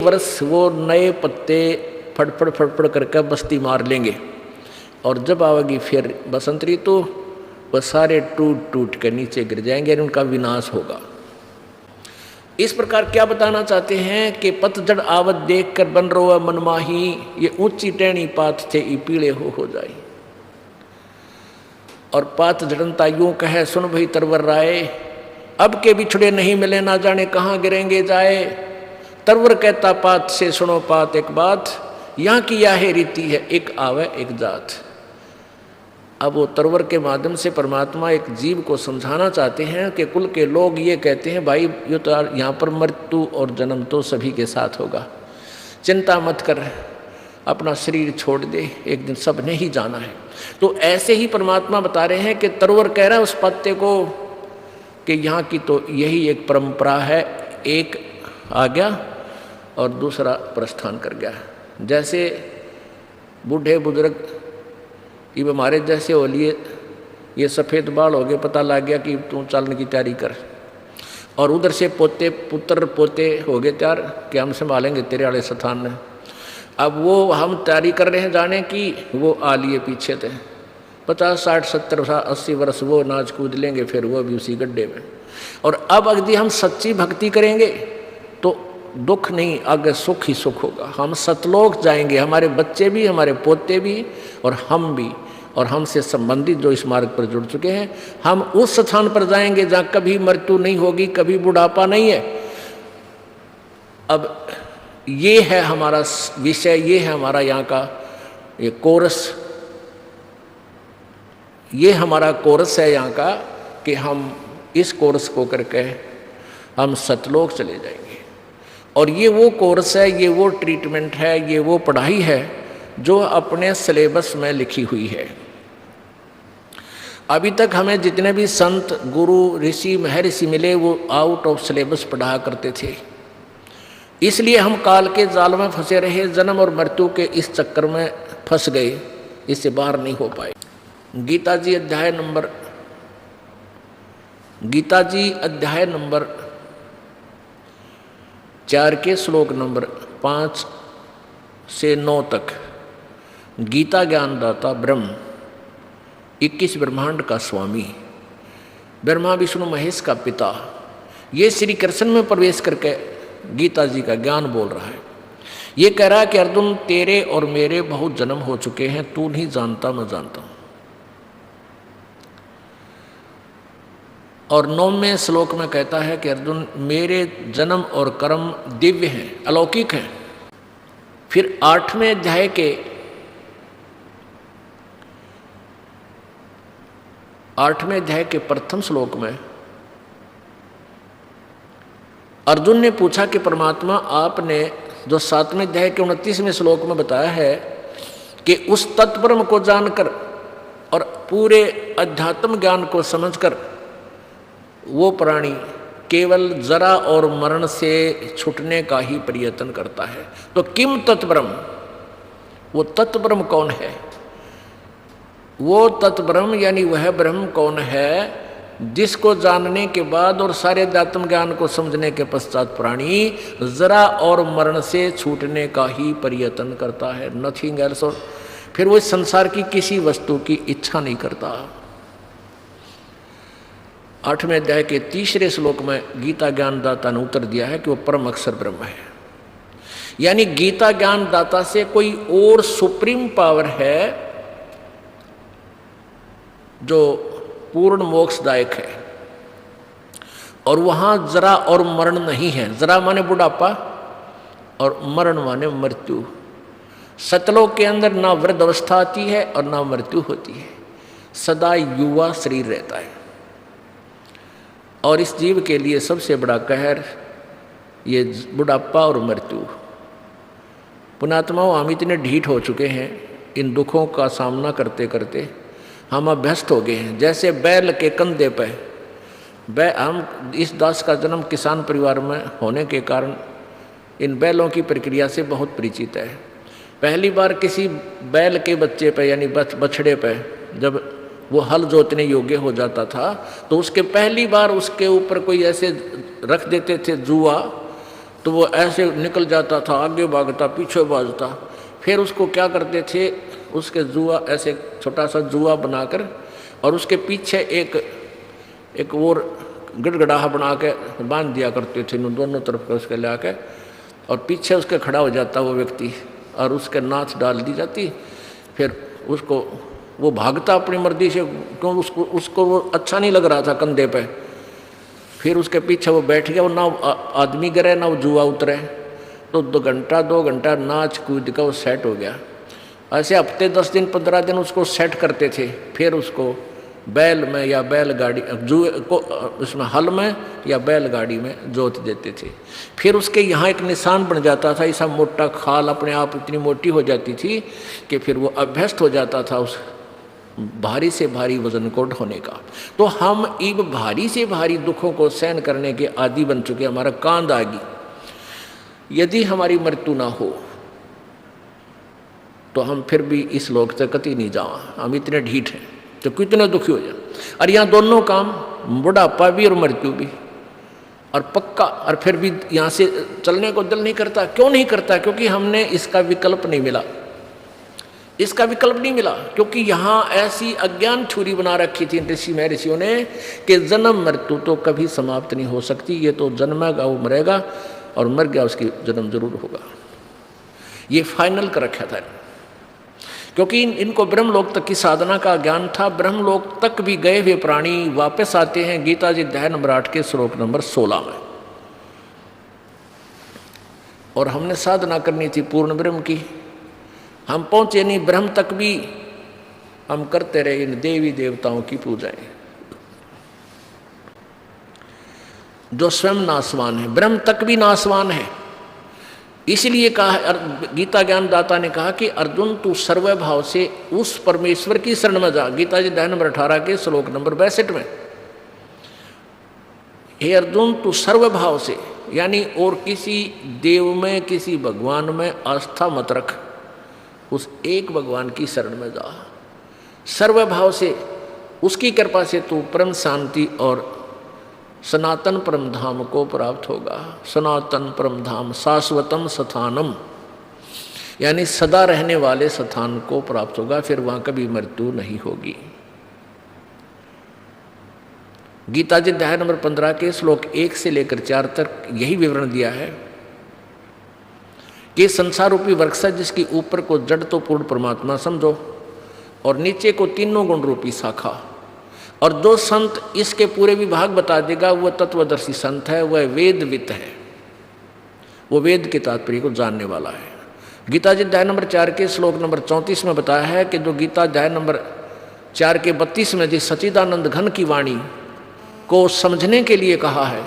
वर्ष वो नए पत्ते फटफड़ फटफड़ करके बस्ती मार लेंगे, और जब आवेगी फिर बसंत ऋतु वह सारे टूट टूट के नीचे गिर जाएंगे, उनका विनाश होगा। इस प्रकार क्या बताना चाहते हैं कि पतझड़ आवत देख कर बन रो मनमाही, ये ऊंची टहनी पात थे ई पीले हो जाए। और पात झड़नता यूं कहे सुन भई तरवर राय, अब के बिछड़े नहीं मिले ना जाने कहाँ गिरेंगे जाए। तरवर कहता पात से सुनो पात एक बात, यहाँ की यह रीति है एक आवे एक जात। अब वो तरवर के माध्यम से परमात्मा एक जीव को समझाना चाहते हैं कि कुल के लोग ये कहते हैं भाई ये तो यहाँ पर मृत्यु और जन्म तो सभी के साथ होगा, चिंता मत कर, अपना शरीर छोड़ दे, एक दिन सब ने ही जाना है। तो ऐसे ही परमात्मा बता रहे हैं कि तरवर कह रहा है उस पत्ते को कि यहाँ की तो यही एक परंपरा है, एक आ गया और दूसरा प्रस्थान कर गया। जैसे बूढ़े बुजुर्ग ये हमारे जैसे हो लिए, ये सफ़ेद बाल हो गए, पता लग गया कि तू चलने की तैयारी कर, और उधर से पोते पुत्र पोते हो गए तैयार कि हम संभालेंगे तेरे वाले स्थान में। अब वो हम तैयारी कर रहे हैं जाने की, वो आ लिए पीछे थे 50 60 70 80 वर्ष वो नाच कूद लेंगे, फिर वो भी उसी गड्ढे में। और अब यदि हम सच्ची भक्ति करेंगे तो दुख नहीं, आगे सुख ही सुख होगा। हम सतलोक जाएंगे, हमारे बच्चे भी, हमारे पोते भी और हम भी, और हमसे संबंधित जो इस मार्ग पर जुड़ चुके हैं, हम उस स्थान पर जाएंगे जहाँ कभी मृत्यु नहीं होगी, कभी बुढ़ापा नहीं है। अब ये है हमारा विषय, ये है हमारा यहाँ का ये कोरस, ये हमारा कोरस है यहाँ का कि हम इस कोरस को करके हम सतलोक चले जाएंगे। और ये वो कोर्स है, ये वो ट्रीटमेंट है, ये वो पढ़ाई है जो अपने सिलेबस में लिखी हुई है। अभी तक हमें जितने भी संत गुरु ऋषि महर्षि मिले वो आउट ऑफ सिलेबस पढ़ा करते थे, इसलिए हम काल के जाल में फंसे रहे, जन्म और मृत्यु के इस चक्कर में फंस गए, इससे बाहर नहीं हो पाए। गीता जी अध्याय नंबर 4 के श्लोक नंबर 5 से 9 तक, गीता ज्ञानदाता ब्रह्म 21 ब्रह्मांड का स्वामी, ब्रह्मा विष्णु महेश का पिता, ये श्री कृष्ण में प्रवेश करके गीता जी का ज्ञान बोल रहा है। ये कह रहा है कि अर्जुन तेरे और मेरे बहुत जन्म हो चुके हैं, तू नहीं जानता मैं जानता हूं। और 9वें श्लोक में कहता है कि अर्जुन मेरे जन्म और कर्म दिव्य हैं, अलौकिक हैं। फिर 8वें अध्याय के प्रथम श्लोक में अर्जुन ने पूछा कि परमात्मा आपने जो 7वें अध्याय के 29वें श्लोक में बताया है कि उस तत्ब्रह्म को जानकर और पूरे अध्यात्म ज्ञान को समझकर वो प्राणी केवल जरा और मरण से छूटने का ही प्रयत्न करता है, तो किम तत्ब्रह्म, वो तत्ब्रह्म कौन है? वो तत्ब्रह्म यानी वह ब्रह्म कौन है जिसको जानने के बाद और सारे अध्यात्म ज्ञान को समझने के पश्चात प्राणी जरा और मरण से छूटने का ही प्रयत्न करता है, नथिंग एल्स। और फिर वो इस संसार की किसी वस्तु की इच्छा नहीं करता। 8वें अध्याय के 3रे श्लोक में गीता ज्ञानदाता ने उत्तर दिया है कि वो परम अक्षर ब्रह्म है, यानी गीता ज्ञानदाता से कोई और सुप्रीम पावर है जो पूर्ण मोक्षदायक है, और वहां जरा और मरण नहीं है। जरा माने बुढ़ापा और मरण माने मृत्यु। सतलोक के अंदर ना वृद्ध अवस्था आती है और ना मृत्यु होती है, सदा युवा शरीर रहता है। और इस जीव के लिए सबसे बड़ा कहर ये बुढ़ापा और मृत्यु। पुणात्माओं, हम इतने ढीठ हो चुके हैं इन दुखों का सामना करते करते, हम अभ्यस्त हो गए हैं। जैसे बैल के कंधे पे हम इस दास का जन्म किसान परिवार में होने के कारण इन बैलों की प्रक्रिया से बहुत परिचित है। पहली बार किसी बैल के बच्चे पे यानी बछड़े पे जब वो हल जोतने योग्य हो जाता था तो उसके पहली बार उसके ऊपर कोई ऐसे रख देते थे जुआ तो वो ऐसे निकल जाता था, आगे भागता पीछे भागता। फिर उसको क्या करते थे, उसके जुआ ऐसे छोटा सा जुआ बनाकर और उसके पीछे एक और गड़गड़ाहा बना के बांध दिया करते थे, दोनों तरफ का उसके ला के, और पीछे उसके खड़ा हो जाता वो व्यक्ति और उसके नाथ डाल दी जाती। फिर उसको वो भागता अपनी मर्जी से, क्यों उसको वो अच्छा नहीं लग रहा था कंधे पे। फिर उसके पीछे वो बैठ गया, वो ना आदमी गिरे ना वो जुआ उतरे, तो 2 घंटा नाच कूद का वो सेट हो गया। ऐसे हफ्ते 10 दिन 15 दिन उसको सेट करते थे। फिर उसको बैल में या बैलगाड़ी जुए को उसमें हल में या बैलगाड़ी में जोत देते थे। फिर उसके यहाँ एक निशान बन जाता था, ऐसा मोटा खाल अपने आप इतनी मोटी हो जाती थी कि फिर वो अभ्यस्त हो जाता था उस भारी से भारी वजन को ढोने का। तो हम इब भारी से भारी दुखों को सहन करने के आदी बन चुके, हमारा कांध आ गई। यदि हमारी मृत्यु ना हो तो हम फिर भी इस लोक से कति नहीं जावा, हम इतने ढीठ हैं तो कितने दुखी हो जाए। और यहाँ दोनों काम, बुढ़ापा भी और मृत्यु भी, और पक्का, और फिर भी यहाँ से चलने को दिल नहीं करता। क्यों नहीं करता? क्योंकि हमने इसका विकल्प नहीं मिला, इसका विकल्प नहीं मिला। क्योंकि यहाँ ऐसी अज्ञान छुरी बना रखी थी ऋषि महर्षियों ने कि जन्म मृत्यु तो कभी समाप्त नहीं हो सकती, ये तो जन्मेगा वो मरेगा और मर गया उसकी जन्म जरूर होगा, ये फाइनल कर रखा था। क्योंकि इनको ब्रह्मलोक तक की साधना का ज्ञान था। ब्रह्मलोक तक भी गए हुए प्राणी वापस आते हैं। गीता जी अध्याय नंबर 8 के श्लोक नंबर 16 में। और हमने साधना करनी थी पूर्ण ब्रह्म की, हम पहुंचे नहीं। ब्रह्म तक भी हम करते रहे इन देवी देवताओं की पूजाएं, जो स्वयं नासवान है। ब्रह्म तक भी नासवान है। इसलिए कहा, गीता ज्ञानदाता ने कहा कि अर्जुन तू सर्वभाव से उस परमेश्वर की शरण में जा। गीता जी अध्याय नंबर 18 के श्लोक नंबर 62 में, हे अर्जुन तू सर्वभाव से, यानी और किसी देव में किसी भगवान में आस्था मत रख, उस एक भगवान की शरण में जा। सर्वभाव से उसकी कृपा से तू परम शांति और सनातन परम धाम को प्राप्त होगा। सनातन परम धाम शाश्वतम स्थानम, यानी सदा रहने वाले स्थान को प्राप्त होगा, फिर वहां कभी मृत्यु नहीं होगी। गीता जी अध्याय नंबर 15 के श्लोक 1 से लेकर 4 तक यही विवरण दिया है कि संसार रूपी वृक्ष है, जिसकी ऊपर को जड़ तो पूर्ण परमात्मा समझो और नीचे को तीनों गुण रूपी शाखा। और जो संत इसके पूरे विभाग बता देगा वह तत्वदर्शी संत है, वह वेदवित है, वो वेद के तात्पर्य को जानने वाला है। गीता जी अध्याय नंबर 4 के श्लोक नंबर 34 में बताया है कि जो गीता अध्याय नंबर 4 के 32 में जिस सच्चिदानंद घन की वाणी को समझने के लिए कहा है,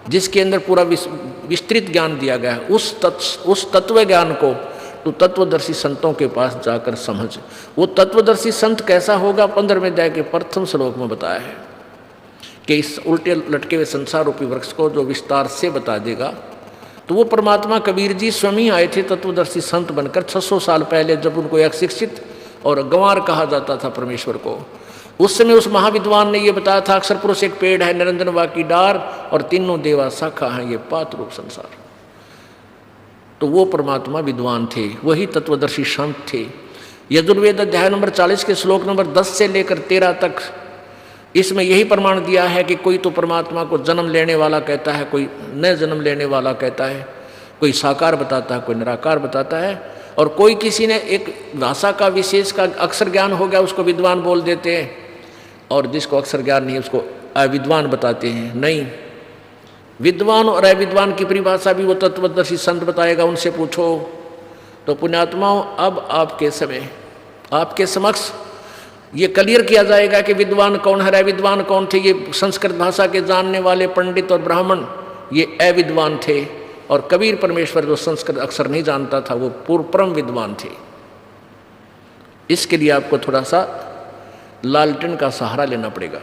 जिसके अंदर पूरा विस्तृत ज्ञान दिया गया है, उस तत्व ज्ञान को तो तत्वदर्शी संतों के पास जाकर समझ। वो तत्वदर्शी संत कैसा होगा 15वें अध्याय के प्रथम श्लोक में बताया है कि इस उल्टे लटके हुए संसार रूपी वृक्ष को जो विस्तार से बता देगा, तो वो परमात्मा कबीर जी स्वयं ही आए थे तत्वदर्शी संत बनकर 600 साल पहले, जब उनको एक शिक्षित और गंवार कहा जाता था परमेश्वर को। उस समय उस महाविद्वान ने ये बताया था, अक्षर पुरुष एक पेड़ है, निरंजन वाकी डार और तीनों देवा शाखा हैं, ये पात रूप संसार। तो वो परमात्मा विद्वान थे, वही तत्वदर्शी संत थे। यजुर्वेद अध्याय नंबर 40 के श्लोक नंबर 10 से लेकर 13 तक इसमें यही प्रमाण दिया है कि कोई तो परमात्मा को जन्म लेने वाला कहता है, कोई न जन्म लेने वाला कहता है, कोई साकार बताता है, कोई निराकार बताता है, और कोई किसी ने एक भाषा का विशेष का अक्षर ज्ञान हो गया उसको विद्वान बोल देते हैं, और जिसको अक्षर ज्ञान नहीं उसको अविद्वान बताते हैं। नहीं, विद्वान और अविद्वान की परिभाषा भी वो तत्वदर्शी संत बताएगा, उनसे पूछो। तो पुण्यात्माओं, अब आपके समय आपके समक्ष ये क्लियर किया जाएगा कि विद्वान कौन है, अविद्वान कौन थे। ये संस्कृत भाषा के जानने वाले पंडित और ब्राह्मण ये अविद्वान थे, और कबीर परमेश्वर जो संस्कृत अक्षर नहीं जानता था वो पूर्व परम विद्वान थे। इसके लिए आपको थोड़ा सा लालटेन का सहारा लेना पड़ेगा।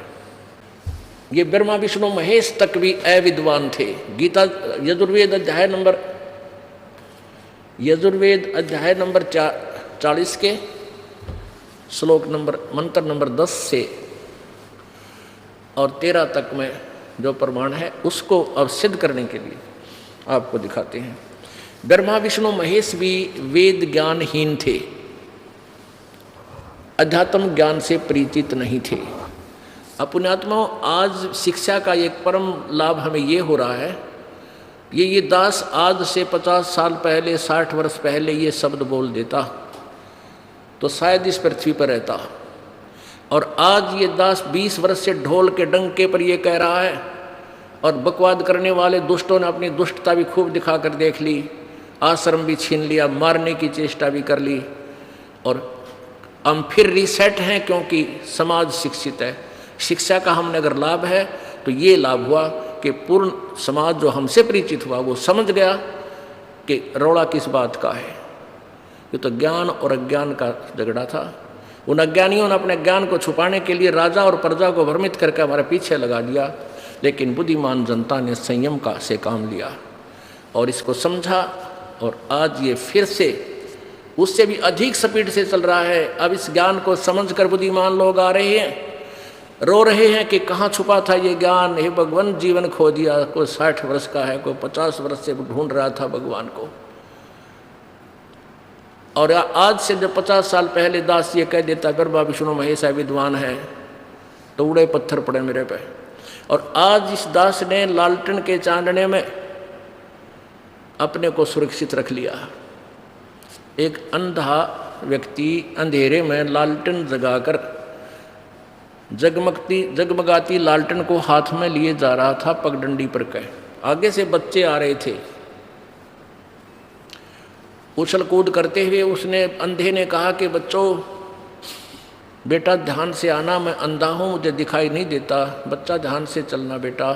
ये ब्रह्मा विष्णु महेश तक भी अविद्वान थे। गीता यजुर्वेद अध्याय नंबर 40 के श्लोक नंबर मंत्र नंबर 10 से और 13 तक में जो प्रमाण है उसको अब सिद्ध करने के लिए आपको दिखाते हैं। ब्रह्मा विष्णु महेश भी वेद ज्ञानहीन थे, अध्यात्म ज्ञान से परिचित नहीं थे। पुण्यात्माओं, आज शिक्षा का एक परम लाभ हमें ये हो रहा है, ये दास आज से 50 साल पहले, 60 वर्ष पहले ये शब्द बोल देता तो शायद इस पृथ्वी पर रहता, और आज ये दास 20 वर्ष से ढोल के डंके पर ये कह रहा है, और बकवाद करने वाले दुष्टों ने अपनी दुष्टता भी खूब दिखा कर देख ली, आश्रम भी छीन लिया, मारने की चेष्टा भी कर ली, और हम फिर रीसेट हैं क्योंकि समाज शिक्षित है। शिक्षा का हमने अगर लाभ है तो ये लाभ हुआ कि पूर्ण समाज जो हमसे परिचित हुआ वो समझ गया कि रौला किस बात का है। ये तो ज्ञान और अज्ञान का झगड़ा था। उन अज्ञानियों ने अपने ज्ञान को छुपाने के लिए राजा और प्रजा को भ्रमित करके हमारे पीछे लगा दिया, लेकिन बुद्धिमान जनता ने संयम का से काम लिया और इसको समझा, और आज ये फिर से उससे भी अधिक स्पीड से चल रहा है। अब इस ज्ञान को समझकर बुद्धिमान लोग आ रहे हैं, रो रहे हैं कि कहाँ छुपा था ये ज्ञान, हे भगवान जीवन खो दिया। कोई 60 वर्ष का है, कोई 50 वर्ष से ढूंढ रहा था भगवान को, और आज से जब 50 साल पहले दास ये कह देता ब्रह्मा विष्णु महेश विद्वान है, तो उड़े पत्थर पड़े मेरे पे। और आज इस दास ने लालटेन के चांदने में अपने को सुरक्षित रख लिया। एक अंधा व्यक्ति अंधेरे में लालटेन जगाकर जगमगाती लालटेन को हाथ में लिए जा रहा था पगडंडी पर कह। आगे से बच्चे आ रहे थे, उछल कूद करते हुए उसने अंधे ने कहा कि बच्चों बेटा ध्यान से आना, मैं अंधा हूँ, मुझे दिखाई नहीं देता, बच्चा ध्यान से चलना बेटा।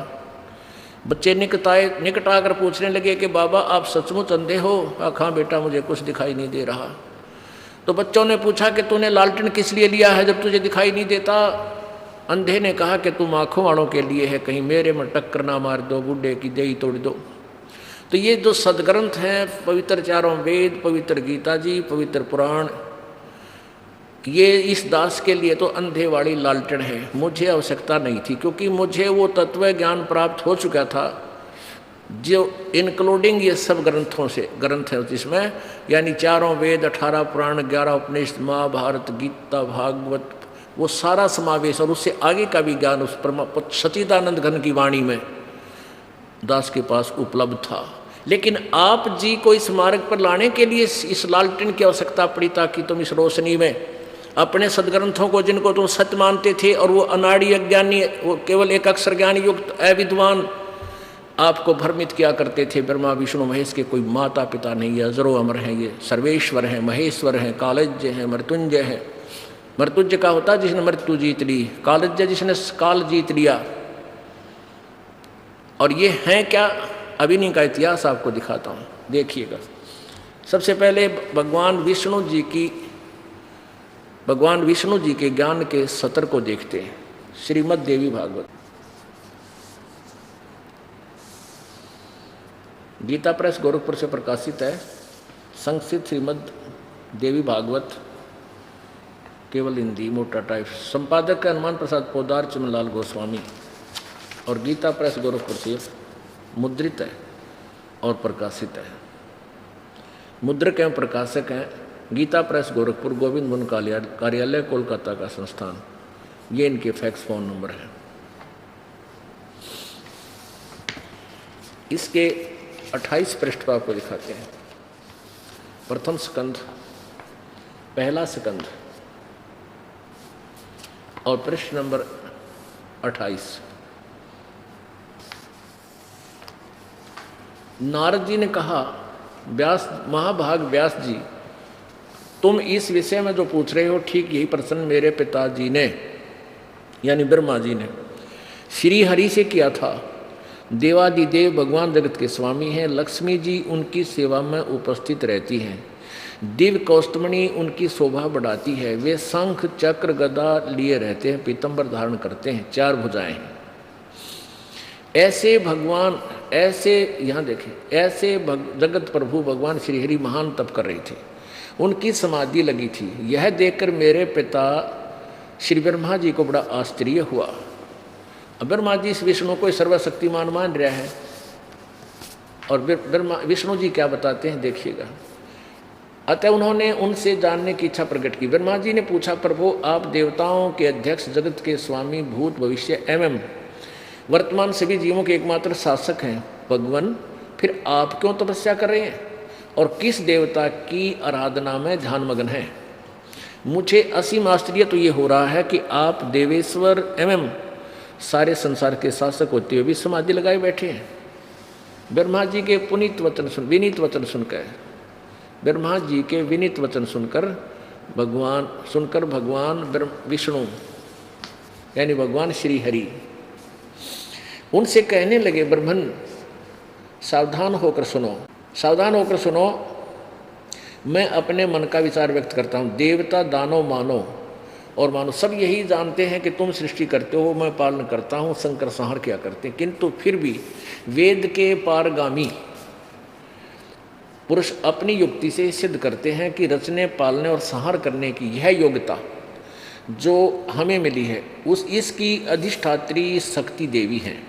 बच्चे निकट आकर पूछने लगे कि बाबा आप सचमुच अंधे हो? हाँ बेटा मुझे कुछ दिखाई नहीं दे रहा। तो बच्चों ने पूछा कि तूने लालटेन किस लिए लिया है जब तुझे दिखाई नहीं देता? अंधे ने कहा कि तुम आँखों वालों के लिए है, कहीं मेरे में टक्कर ना मार दो, बूढ़े की देही तोड़ दो। तो ये जो सदग्रंथ हैं, पवित्र चारों वेद, पवित्र गीता जी, पवित्र पुराण, ये इस दास के लिए तो अंधे वाली लालटेन है। मुझे आवश्यकता नहीं थी, क्योंकि मुझे वो तत्व ज्ञान प्राप्त हो चुका था जो इंक्लूडिंग ये सब ग्रंथ है जिसमें, यानी चारों वेद, 18 पुराण, 11 उपनिषद, महाभारत, गीता, भागवत, वो सारा समावेश, और उससे आगे का भी ज्ञान उस सच्चिदानंद घन की वाणी में दास के पास उपलब्ध था। लेकिन आप जी को इस मार्ग पर लाने के लिए इस लालटेन की आवश्यकता पड़ी, ताकि तुम इस रोशनी में अपने सदग्रंथों को, जिनको तुम सत्य मानते थे, और वो अनाड़ी अज्ञानी, वो केवल एक अक्षर ज्ञान युक्त अविद्वान आपको भ्रमित किया करते थे। ब्रह्मा विष्णु महेश के कोई माता पिता नहीं है, अजरो अमर हैं, ये सर्वेश्वर हैं, महेश्वर हैं, कालज्य हैं, मृत्युंजय हैं। मृत्युंजय का होता जिसने मृत्यु जीत ली, कालज्य जिसने काल जीत लिया। और ये हैं क्या? अभी इन्हीं का इतिहास आपको दिखाता हूँ, देखिएगा। सबसे पहले भगवान विष्णु जी के ज्ञान के सत्र को देखते हैं। श्रीमद् देवी भागवत, गीता प्रेस गोरखपुर से प्रकाशित है। संस्कृत श्रीमद् देवी भागवत, केवल हिंदी, मोटा टाइप। संपादक है हनुमान प्रसाद पोदार, चमनलाल गोस्वामी, और गीता प्रेस गोरखपुर से मुद्रित है और प्रकाशित है। मुद्रक एवं प्रकाशक हैं गीता प्रेस गोरखपुर, गोविंद मुन कार्यालय, कोलकाता का संस्थान। ये इनके फैक्स फ़ोन नंबर है। इसके 28 पृष्ठ पर आपको दिखाते हैं। प्रथम स्कंध, पहला स्कंध, और पृष्ठ नंबर 28। नारद जी ने कहा, महाभाग व्यास जी, तुम इस विषय में जो पूछ रहे हो, ठीक यही प्रश्न मेरे पिताजी ने, यानी ब्रह्मा जी ने, श्री हरि से किया था। देवादिदेव भगवान जगत के स्वामी हैं। लक्ष्मी जी उनकी सेवा में उपस्थित रहती हैं। दिव्य कौस्तुमणि उनकी शोभा बढ़ाती है। वे शंख चक्र गदा लिए रहते हैं, पीतंबर धारण करते हैं, 4 भुजाएं हैं। ऐसे भगवान, ऐसे यहाँ देखें, ऐसे जगत प्रभु भगवान श्री हरि महान तप कर रहे थे, उनकी समाधि लगी थी। यह देखकर मेरे पिता श्री ब्रह्मा जी को बड़ा आश्चर्य हुआ। अब ब्रह्मा जी इस विष्णु को सर्वशक्तिमान मान रहा है, और ब्रह्मा विष्णु जी क्या बताते हैं देखिएगा। अतः उन्होंने उनसे जानने की इच्छा प्रकट की। ब्रह्मा जी ने पूछा, प्रभु आप देवताओं के अध्यक्ष, जगत के स्वामी, भूत भविष्य एवं वर्तमान सभी जीवों के एकमात्र शासक हैं भगवान, फिर आप क्यों तपस्या कर रहे हैं और किस देवता की आराधना में ध्यानमग्न हैं? मुझे असीम आश्चर्य तो ये हो रहा है कि आप देवेश्वर एवं सारे संसार के शासक होते हुए भी समाधि लगाए बैठे हैं। ब्रह्मा जी के विनीत वचन सुनकर, ब्रह्मा जी के विनीत वचन सुनकर भगवान विष्णु यानी भगवान श्री हरि उनसे कहने लगे, ब्रह्मन सावधान होकर सुनो, मैं अपने मन का विचार व्यक्त करता हूँ। देवता, दानव, मानव सब यही जानते हैं कि तुम सृष्टि करते हो, मैं पालन करता हूँ, संकर संहार क्या करते हैं, किंतु फिर भी वेद के पारगामी पुरुष अपनी युक्ति से सिद्ध करते हैं कि रचने, पालने और संहार करने की यह योग्यता जो हमें मिली है इसकी अधिष्ठात्री शक्ति देवी हैं।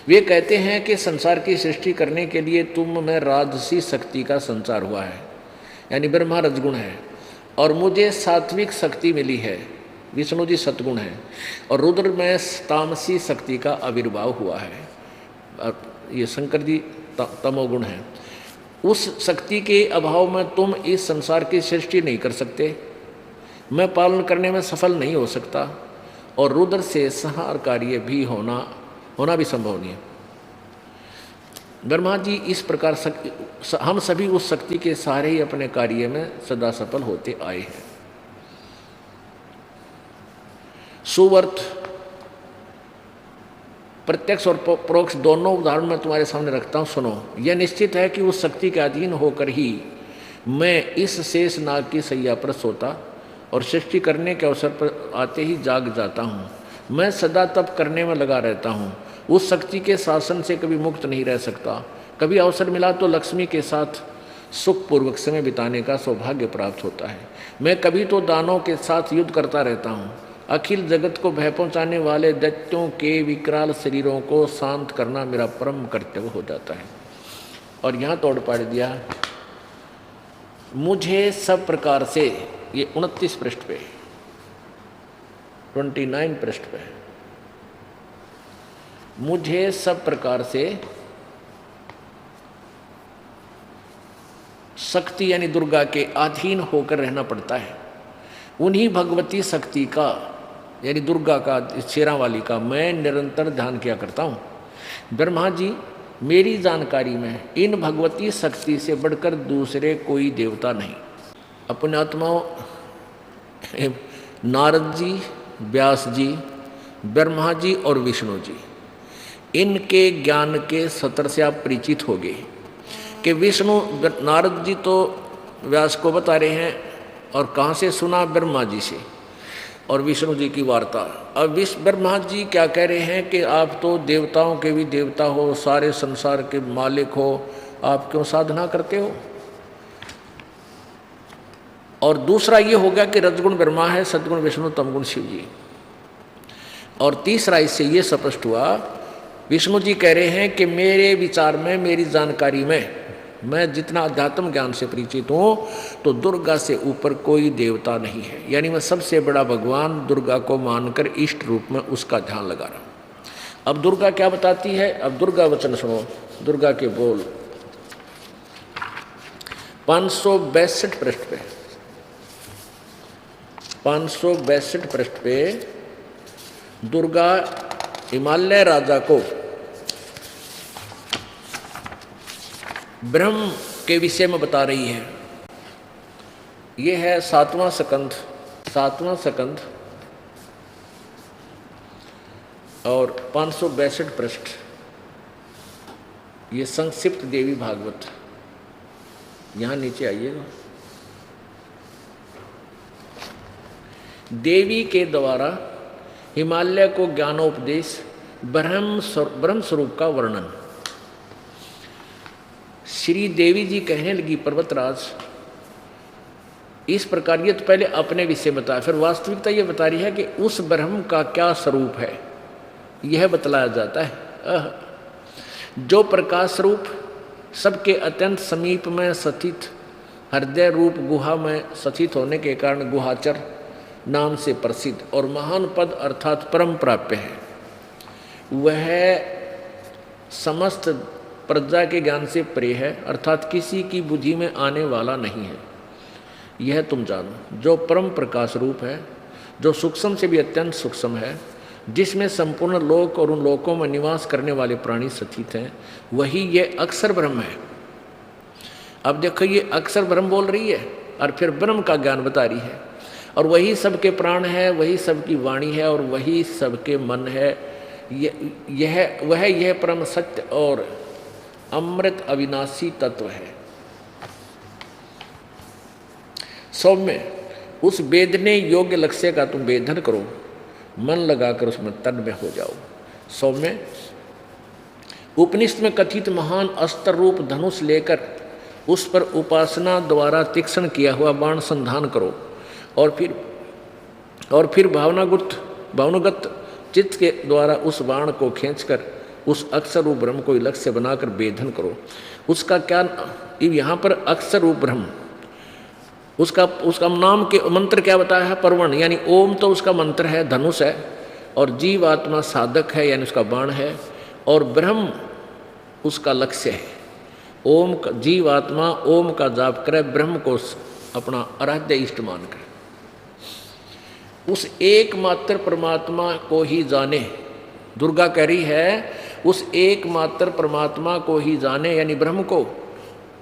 वे कहते हैं कि संसार की सृष्टि करने के लिए तुम में राजसी शक्ति का संचार हुआ है, यानी ब्रह्मा रजगुण है, और मुझे सात्विक शक्ति मिली है, विष्णु जी सतगुण है, और रुद्र में तामसी शक्ति का आविर्भाव हुआ है, और ये शंकर जी तमोगुण है। उस शक्ति के अभाव में तुम इस संसार की सृष्टि नहीं कर सकते, मैं पालन करने में सफल नहीं हो सकता, और रुद्र से संहार कार्य भी होना भी संभव नहीं है। ब्रह्मा जी इस प्रकार हम सभी उस शक्ति के सहारे ही अपने कार्य में सदा सफल होते आए हैं। सुवर्त प्रत्यक्ष और परोक्ष दोनों उदाहरण मैं तुम्हारे सामने रखता हूँ, सुनो। यह निश्चित है कि उस शक्ति के अधीन होकर ही मैं इस शेष नाग की सैया पर सोता और सृष्टि करने के अवसर पर आते ही जाग जाता हूँ। मैं सदा तप करने में लगा रहता हूँ, उस शक्ति के शासन से कभी मुक्त नहीं रह सकता। कभी अवसर मिला तो लक्ष्मी के साथ सुखपूर्वक समय बिताने का सौभाग्य प्राप्त होता है। मैं कभी तो दानों के साथ युद्ध करता रहता हूँ। अखिल जगत को भय पहुँचाने वाले दैत्यों के विकराल शरीरों को शांत करना मेरा परम कर्तव्य हो जाता है। और यहाँ तोड़ पाड़ दिया, मुझे सब प्रकार से, ये 29 पृष्ठ पे, 29 पृष्ठ पे, मुझे सब प्रकार से शक्ति यानी दुर्गा के अधीन होकर रहना पड़ता है। उन्हीं भगवती शक्ति का यानी दुर्गा का, शेरा वाली का मैं निरंतर ध्यान किया करता हूँ। ब्रह्मा जी, मेरी जानकारी में इन भगवती शक्ति से बढ़कर दूसरे कोई देवता नहीं। अपने आत्माओं नारद जी, व्यास जी, ब्रह्मा जी और विष्णु जी, इनके ज्ञान के सत्र से आप परिचित हो गए कि नारद जी तो व्यास को बता रहे हैं, और कहाँ से सुना? ब्रह्मा जी से और विष्णु जी की वार्ता। अब ब्रह्मा जी क्या कह रहे हैं कि आप तो देवताओं के भी देवता हो, सारे संसार के मालिक हो, आप क्यों साधना करते हो? और दूसरा ये हो गया कि रजगुण ब्रह्मा है, सद्गुण विष्णु, तमगुण शिव जी। और तीसरा इससे ये स्पष्ट हुआ, विष्णु जी कह रहे हैं कि मेरे विचार में, मेरी जानकारी में, मैं जितना अध्यात्म ज्ञान से परिचित हूँ, तो दुर्गा से ऊपर कोई देवता नहीं है। यानी मैं सबसे बड़ा भगवान दुर्गा को मानकर इष्ट रूप में उसका ध्यान लगा रहा हूँ। अब दुर्गा क्या बताती है? अब दुर्गा वचन सुनो, दुर्गा के बोल 562 पृष्ठ पे, 562 पृष्ठ पे दुर्गा हिमालय राजा को ब्रह्म के विषय में बता रही है। ये है 7वां स्कंध और 562 पृष्ठ, ये संक्षिप्त देवी भागवत। यहाँ नीचे आइएगा। देवी के द्वारा हिमालय को ज्ञानोपदेश, ब्रह्म स्वरूप का वर्णन। श्री देवी जी कहने लगी, पर्वतराज, इस प्रकार ये तो पहले अपने विषय बताया, फिर वास्तविकता ये बता रही है कि उस ब्रह्म का क्या स्वरूप है, यह बतलाया जाता है। जो प्रकाश रूप सबके अत्यंत समीप में स्थित, हृदय रूप गुहा में स्थित होने के कारण गुहाचर नाम से प्रसिद्ध और महान पद अर्थात परम प्राप्य है। वह समस्त प्रजा के ज्ञान से परे है, अर्थात किसी की बुद्धि में आने वाला नहीं है। यह तुम जानो, जो परम प्रकाश रूप है, जो सूक्ष्म से भी अत्यंत सूक्ष्म है, जिसमें संपूर्ण लोक और उन लोकों में निवास करने वाले प्राणी स्थित हैं, वही ये अक्षर ब्रह्म है। अब देखो, ये अक्षर ब्रह्म बोल रही है और फिर ब्रह्म का ज्ञान बता रही है, और वही सबके प्राण है, वही सबकी वाणी है और वही सबके मन है। यह परम सत्य और अमृत अविनाशी तत्व है। सौम्य, उस वेदने योग्य लक्ष्य का तुम वेदन करो, मन लगाकर उसमें तन्मय हो जाओ। सौम्य, उपनिषद में कथित महान अस्त्र रूप धनुष लेकर उस पर उपासना द्वारा तीक्ष्ण किया हुआ बाण संधान करो, और फिर भावनागत चित्त के द्वारा उस बाण को खींचकर उस अक्षर रूप ब्रह्म को लक्ष्य बनाकर वेधन करो। उसका क्या, यहाँ पर अक्षर रूप ब्रह्म, उसका नाम के मंत्र क्या बताया है? परवण, यानी ओम तो उसका मंत्र है, धनुष है, और जीव आत्मा साधक है यानी उसका बाण है, और ब्रह्म उसका लक्ष्य है। ओम का जीव आत्मा ओम का जाप करे, ब्रह्म को अपना आराध्य इष्ट मान करे, उस एकमात्र परमात्मा को ही जाने। दुर्गा कह रही है उस एकमात्र परमात्मा को ही जाने यानी ब्रह्म को,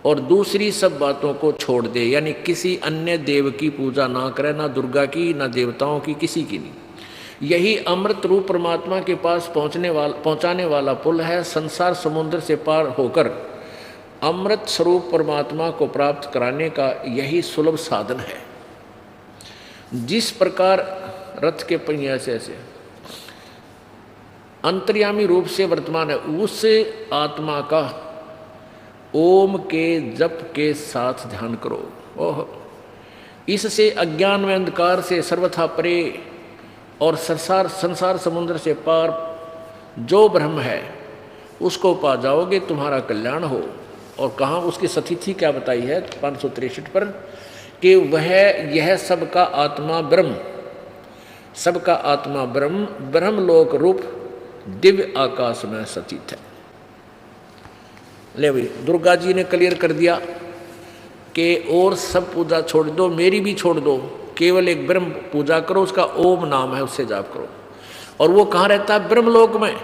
और दूसरी सब बातों को छोड़ दे, यानी किसी अन्य देव की पूजा ना करे, ना दुर्गा की, ना देवताओं की, किसी की नहीं। यही अमृत रूप परमात्मा के पास पहुंचाने वाला पुल है। संसार समुद्र से पार होकर अमृत स्वरूप परमात्मा को प्राप्त कराने का यही सुलभ साधन है। जिस प्रकार रथ के पहिए से अंतर्यामी रूप से वर्तमान है, उस आत्मा का ओम के जप के साथ ध्यान करो। ओह, इससे अज्ञान व अंधकार से सर्वथा परे और संसार समुद्र से पार जो ब्रह्म है उसको पा जाओगे, तुम्हारा कल्याण हो। और कहाँ उसकी स्थिति क्या बताई है 563 पर, कि वह यह सबका आत्मा ब्रह्म, सबका आत्मा ब्रह्म, ब्रह्मलोक रूप दिव्य आकाश में स्थित है। ले भाई, दुर्गा जी ने क्लियर कर दिया कि और सब पूजा छोड़ दो, मेरी भी छोड़ दो, केवल एक ब्रह्म पूजा करो, उसका ओम नाम है, उससे जाप करो। और वो कहाँ रहता है? ब्रह्मलोक में,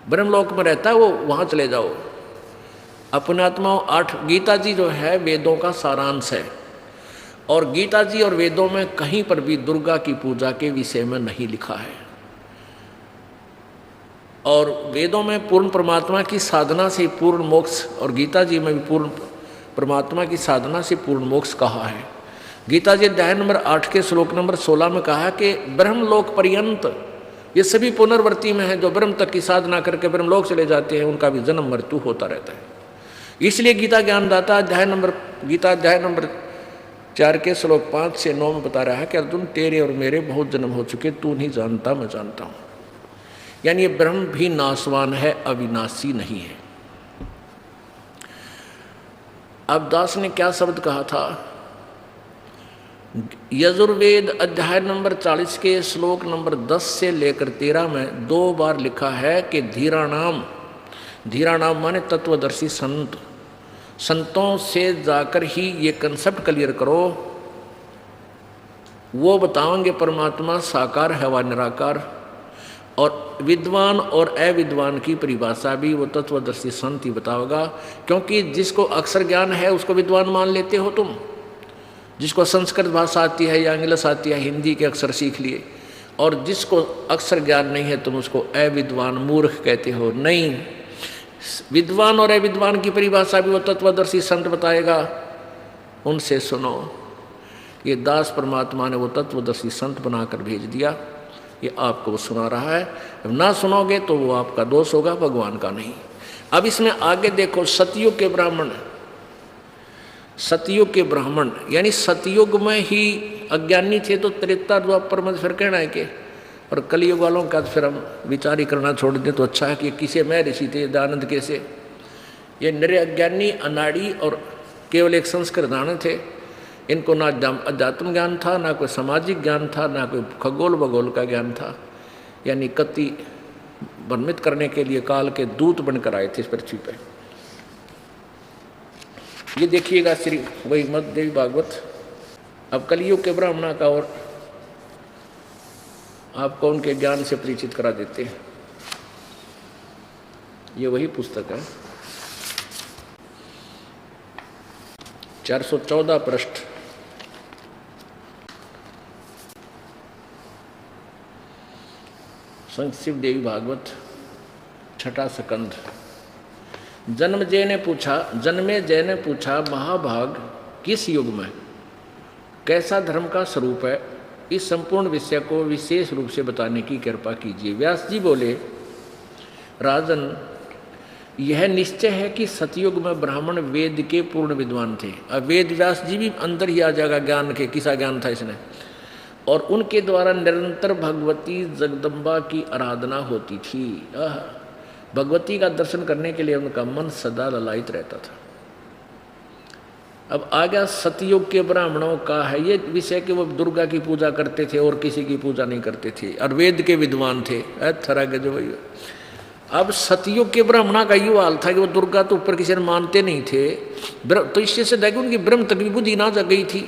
ब्रह्मलोक में रहता है वो, वहाँ चले जाओ। अपने आत्माओं 8 गीता जी जो है वेदों का सारांश है, और गीता जी और वेदों में कहीं पर भी दुर्गा की पूजा के विषय में नहीं लिखा है। और वेदों में पूर्ण परमात्मा की साधना से पूर्ण मोक्ष, और गीता जी में भी पूर्ण परमात्मा की साधना से पूर्ण मोक्ष कहा है। गीता जी अध्याय नंबर 8 के श्लोक नंबर 16 में कहा कि ब्रह्मलोक पर्यंत, ये सभी पुनर्वर्ती में है, जो ब्रह्म तक की साधना करके ब्रह्मलोक चले जाते हैं उनका भी जन्म मृत्यु होता रहता है। इसलिए गीता ज्ञानदाता गीता अध्याय नंबर 4 के श्लोक 5 से 9 में बता रहा है कि अर्जुन, तेरे और मेरे बहुत जन्म हो चुके, तू नहीं जानता, मैं जानता हूँ। यानी ये ब्रह्म भी नाशवान है, अविनाशी नहीं है। अब दास ने क्या शब्द कहा था? यजुर्वेद अध्याय नंबर 40 के श्लोक नंबर 10 से लेकर 13 में 2 बार लिखा है कि धीराणाम माने तत्वदर्शी संत, संतों से जाकर ही ये कंसेप्ट क्लियर करो, वो बताओगे परमात्मा साकार है व निराकार। और विद्वान और अविद्वान की परिभाषा भी वो तत्वदर्शी संत ही बताओगा, क्योंकि जिसको अक्षर ज्ञान है उसको विद्वान मान लेते हो तुम, जिसको संस्कृत भाषा आती है या इंग्लिश आती है, हिंदी के अक्षर सीख लिए, और जिसको अक्षर ज्ञान नहीं है तुम उसको अविद्वान मूर्ख कहते हो। नहीं, विद्वान और अविद्वान की परिभाषा भी वो तत्वदर्शी संत बताएगा, उनसे सुनो। ये दास परमात्मा ने वो तत्वदर्शी संत बनाकर भेज दिया, ये आपको वो सुना रहा है। ना सुनोगे तो वो आपका दोष होगा, भगवान का नहीं। अब इसमें आगे देखो, सतयुग के ब्राह्मण, सतयुग के ब्राह्मण यानी सतयुग में ही अज्ञानी थे तो त्रेता द्वापर में फिर कहना है कि और कलयुग वालों का फिर हम विचार ही करना छोड़ दें तो अच्छा है कि किसे मैं ऋषि थे दयानंद कैसे। ये निरे अज्ञानी अनाड़ी और केवल एक संस्कृत दान थे। इनको ना अध्यात्म ज्ञान था, ना कोई सामाजिक ज्ञान था, ना कोई खगोल भगोल का ज्ञान था। यानी कति भ्रमित करने के लिए काल के दूत बनकर आए थे इस पृथ्वी पर। ये देखिएगा श्री वही मध्य देवी भागवत। अब कलयुग के ब्राह्मणा का और आपको उनके ज्ञान से परिचित करा देते हैं। ये वही पुस्तक है, 414 पृष्ठ। संत शिव देवी भागवत, छठा स्कंध। जन्मे जय ने पूछा, महाभाग किस युग में कैसा धर्म का स्वरूप है, इस संपूर्ण विषय को विशेष रूप से बताने की कृपा कीजिए। व्यास जी बोले, राजन, यह निश्चय है कि सतयुग में ब्राह्मण वेद के पूर्ण विद्वान थे। अब वेद व्यास जी भी अंदर ही आ जाएगा ज्ञान के, किसा ज्ञान था इसने। और उनके द्वारा निरंतर भगवती जगदम्बा की आराधना होती थी। भगवती का दर्शन करने के लिए उनका मन सदा ललायित रहता था। अब आ गया सतयुग के ब्राह्मणों का है ये विषय कि वो दुर्गा की पूजा करते थे और किसी की पूजा नहीं करते थे और वेद के विद्वान थे। थरा गजब। अब सतयुग के ब्राह्मणा का ये हाल था कि वो दुर्गा तो ऊपर किसी ने मानते नहीं थे। तो इससे से देखो उनकी ब्रह्म तक भी बुद्धि ना जग गई थी।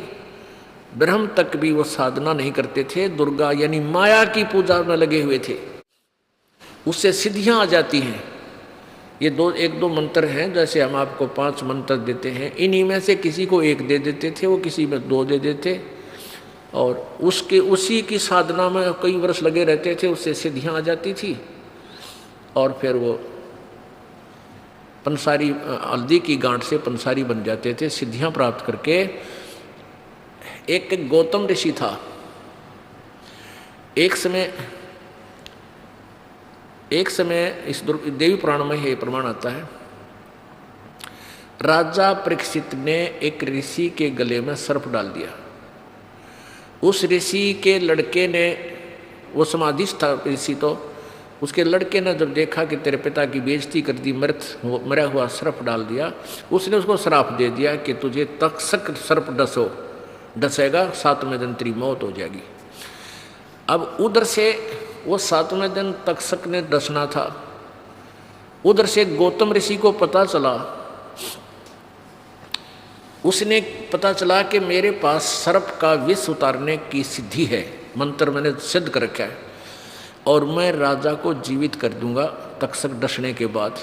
ब्रह्म तक भी वो साधना नहीं करते थे, दुर्गा यानी माया की पूजा में लगे हुए थे। उससे सिद्धियां आ जाती हैं। ये एक दो मंत्र हैं, जैसे हम आपको 5 मंत्र देते हैं, इन्हीं में से किसी को 1 दे देते थे, वो किसी में 2 दे देते और उसी की साधना में कई वर्ष लगे रहते थे। उससे सिद्धियां आ जाती थी और फिर वो पंसारी, हल्दी की गांठ से पंसारी बन जाते थे सिद्धियां प्राप्त करके। एक गौतम ऋषि था। एक समय इस देवी पुराण में ये प्रमाण आता है। राजा परीक्षित ने एक ऋषि के गले में सर्प डाल दिया। उस ऋषि के लड़के ने, वो समाधिस्थ था ऋषि, तो उसके लड़के ने जब देखा कि तेरे पिता की बेइज्जती कर दी, मरा हुआ सर्प डाल दिया, उसने उसको श्राप दे दिया कि तुझे तक्षक सर्प डसेगा, 7वें दिन तेरी मौत हो जाएगी। अब उधर से वो 7वें दिन तक्षक ने डसना था। उधर से गौतम ऋषि को पता चला, उसने पता चला कि मेरे पास सर्प का विष उतारने की सिद्धि है, मंत्र मैंने सिद्ध कर रखा है और मैं राजा को जीवित कर दूंगा तक्षक डसने के बाद,